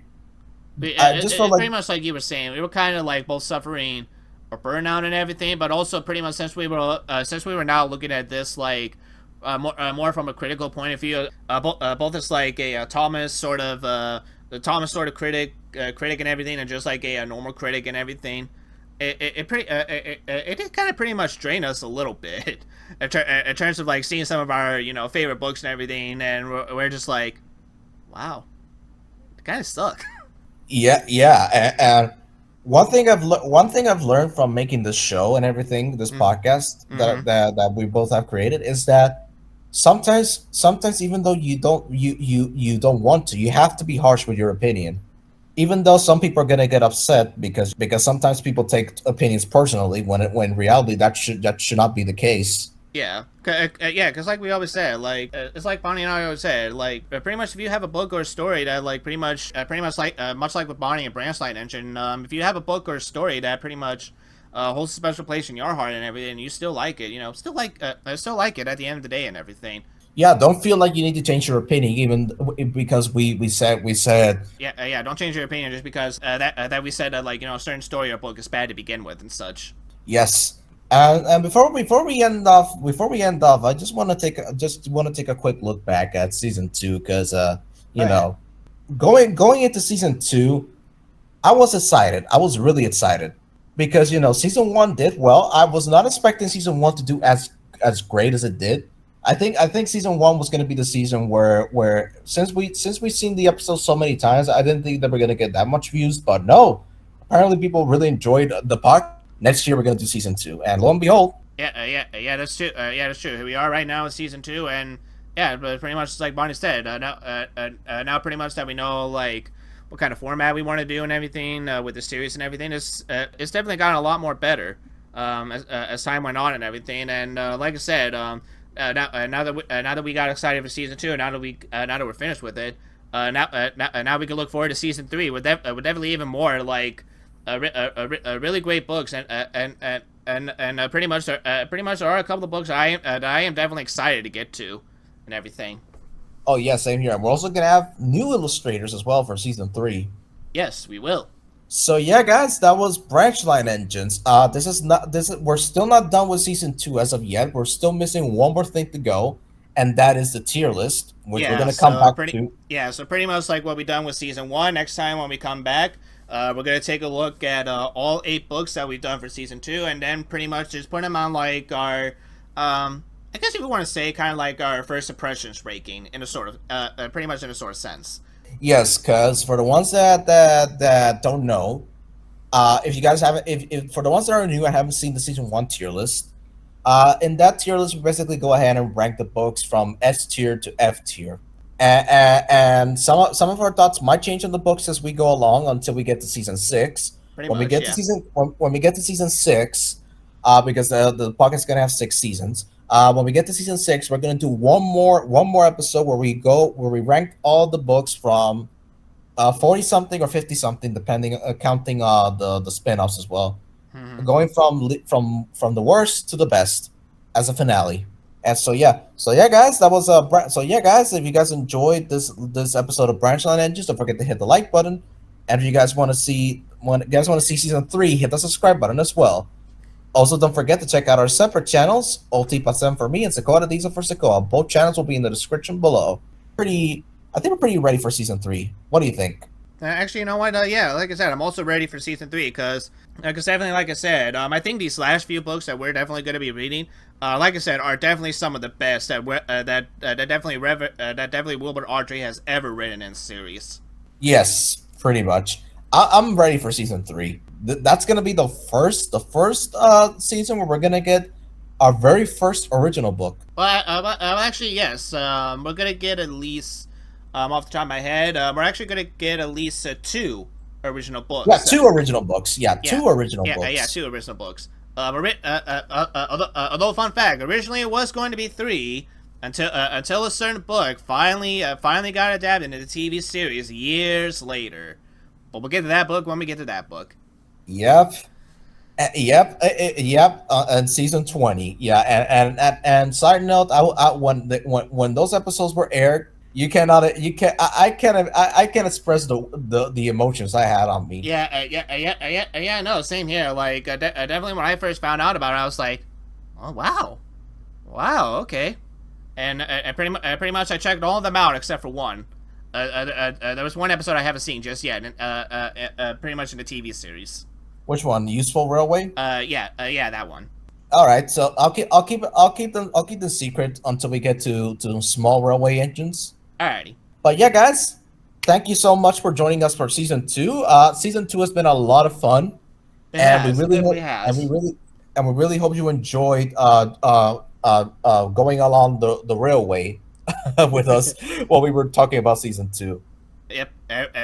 I just felt like Pretty much like you were saying, we were kind of like both suffering or burnout and everything, but also pretty much since we were now looking at this like more from a critical point of view, both as like a Thomas sort of the Thomas sort of critic and everything, and just like a normal critic and everything. It did kind of pretty much drain us a little bit in terms of like seeing some of our favorite books and everything, and we're just like, wow, it kind of suck. yeah, and one thing I've learned from making this show and everything, this podcast Mm-hmm. that we both have created, is that sometimes even though you don't want to, you have to be harsh with your opinion. Even though some people are gonna get upset because sometimes people take opinions personally when in reality that should not be the case. Yeah, yeah, because like we always said, like it's like Bonnie and I always said, like pretty much if you have a book or a story that like pretty much like much like with Bonnie and Branchlight Engine, if you have a book or a story that pretty much holds a special place in your heart and everything, you still like it, still like it at the end of the day and everything. Yeah, don't feel like you need to change your opinion even because we said Yeah, don't change your opinion just because that we said that like a certain story or book is bad to begin with and such. yes. And before we end off, I just want to take a quick look back at season two because Go you ahead. know going into season two, I was excited. I was really excited because season one did well. I was not expecting season one to do as great as it did. I think season one was going to be the season where since we've seen the episode so many times, I didn't think they were going to get that much views. But no, apparently people really enjoyed the podcast. Next year we're going to do season two, and lo and behold, Yeah, that's true. Yeah, that's true. Here we are right now in season two, and yeah, but pretty much like Bonnie said, now pretty much that we know like what kind of format we want to do and everything with the series and everything, it's definitely gotten a lot more better as time went on and everything. And like I said, now that we got excited for season two, and now that we're finished with it, now we can look forward to season three with definitely even more like really great books and pretty much there are a couple of books that I am definitely excited to get to and everything. oh yeah, same here. We're also going to have new illustrators as well for season three. Yes, we will. So yeah, guys, that was Branchline Engines. We're still not done with season two as of yet. We're still missing one more thing to go, and that is the tier list, which we're Yeah, gonna come back to. so pretty much like what we done with season one. Next time when we come back, we're gonna take a look at all 8 books that we've done for season two, and then pretty much just put them on like our, I guess if we want to say kind of like our first impressions ranking in a sort of, pretty much in a sort of sense. Yes, because for the ones that don't know, if you guys haven't, if for the ones that are new and haven't seen the season one tier list, in that tier list we basically go ahead and rank the books from S tier to F tier. And some of our thoughts might change on the books as we go along until we get to season six. Pretty When we much, get to yeah. when we get to season six, because the podcast is gonna have 6 seasons. When we get to season six, we're gonna do one more episode where we rank all the books from 40 something or 50 something, depending counting the spin-offs as well, Mhm. going from the worst to the best as a finale. And so yeah, guys, so yeah, guys, if you guys enjoyed this episode of Branchline Engines, don't forget to hit the like button. And if you guys want to see season three, hit the subscribe button as well. Also, don't forget to check out our separate channels, OT Pasem for me and Sequoia Diesel for Sequoia. Both channels will be in the description below. I think we're pretty ready for season three. What do you think? Actually, you know what? Yeah, like I said, I'm also ready for season three because definitely, like I said, I think these last few books that we're definitely going to be reading, like I said, are definitely some of the best that definitely Wilbur Autry has ever written in series. Yes, pretty much. I'm ready for season three. That's gonna be the first season where we're gonna get our very first original book. Actually, yes. We're gonna get at least, off the top of my head, we're actually gonna get at least two original books. Yeah, two original books. Yeah, two original books. Yeah, two original books. Although fun fact, originally it was going to be 3 until a certain book finally got adapted into the TV series years later. But we'll get to that book when we get to that book. Yep. Yep. And season 20. Yeah, and side note, when those episodes were aired, I can't express the emotions I had on me. Yeah. No, same here. Like, definitely when I first found out about it, I was like, oh wow, okay. And pretty much I checked all of them out except for one. There was one episode I haven't seen just yet. Pretty much in the TV series. Which one? Useful Railway? Yeah, that one. All right, so I'll keep the secret until we get to small railway engines. Alrighty. But yeah, guys, thank you so much for joining us for season 2. Season 2 has been a lot of fun, we really hope you enjoyed going along the railway with us while we were talking about season 2. Yep,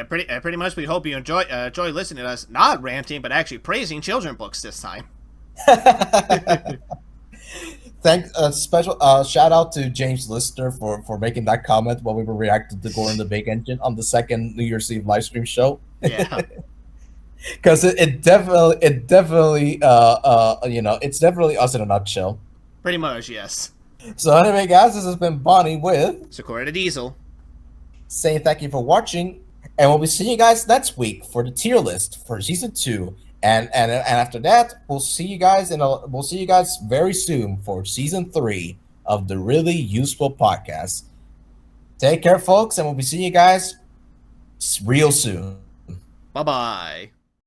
pretty much. We hope you enjoy listening to us not ranting, but actually praising children books this time. Thanks. Special shout out to James Lister for making that comment while we were reacting to Gordon the Big Engine on the second New Year's Eve live stream show. Yeah, because it definitely it's definitely us in a nutshell. pretty much, yes. So anyway, guys, this has been Bonnie with Sakura the Diesel. saying thank you for watching, and we'll be seeing you guys next week for the tier list for season 2. And after that, we'll see you guys very soon for season 3 of the Really Useful Podcast. Take care, folks, and we'll be seeing you guys real soon. Bye-bye.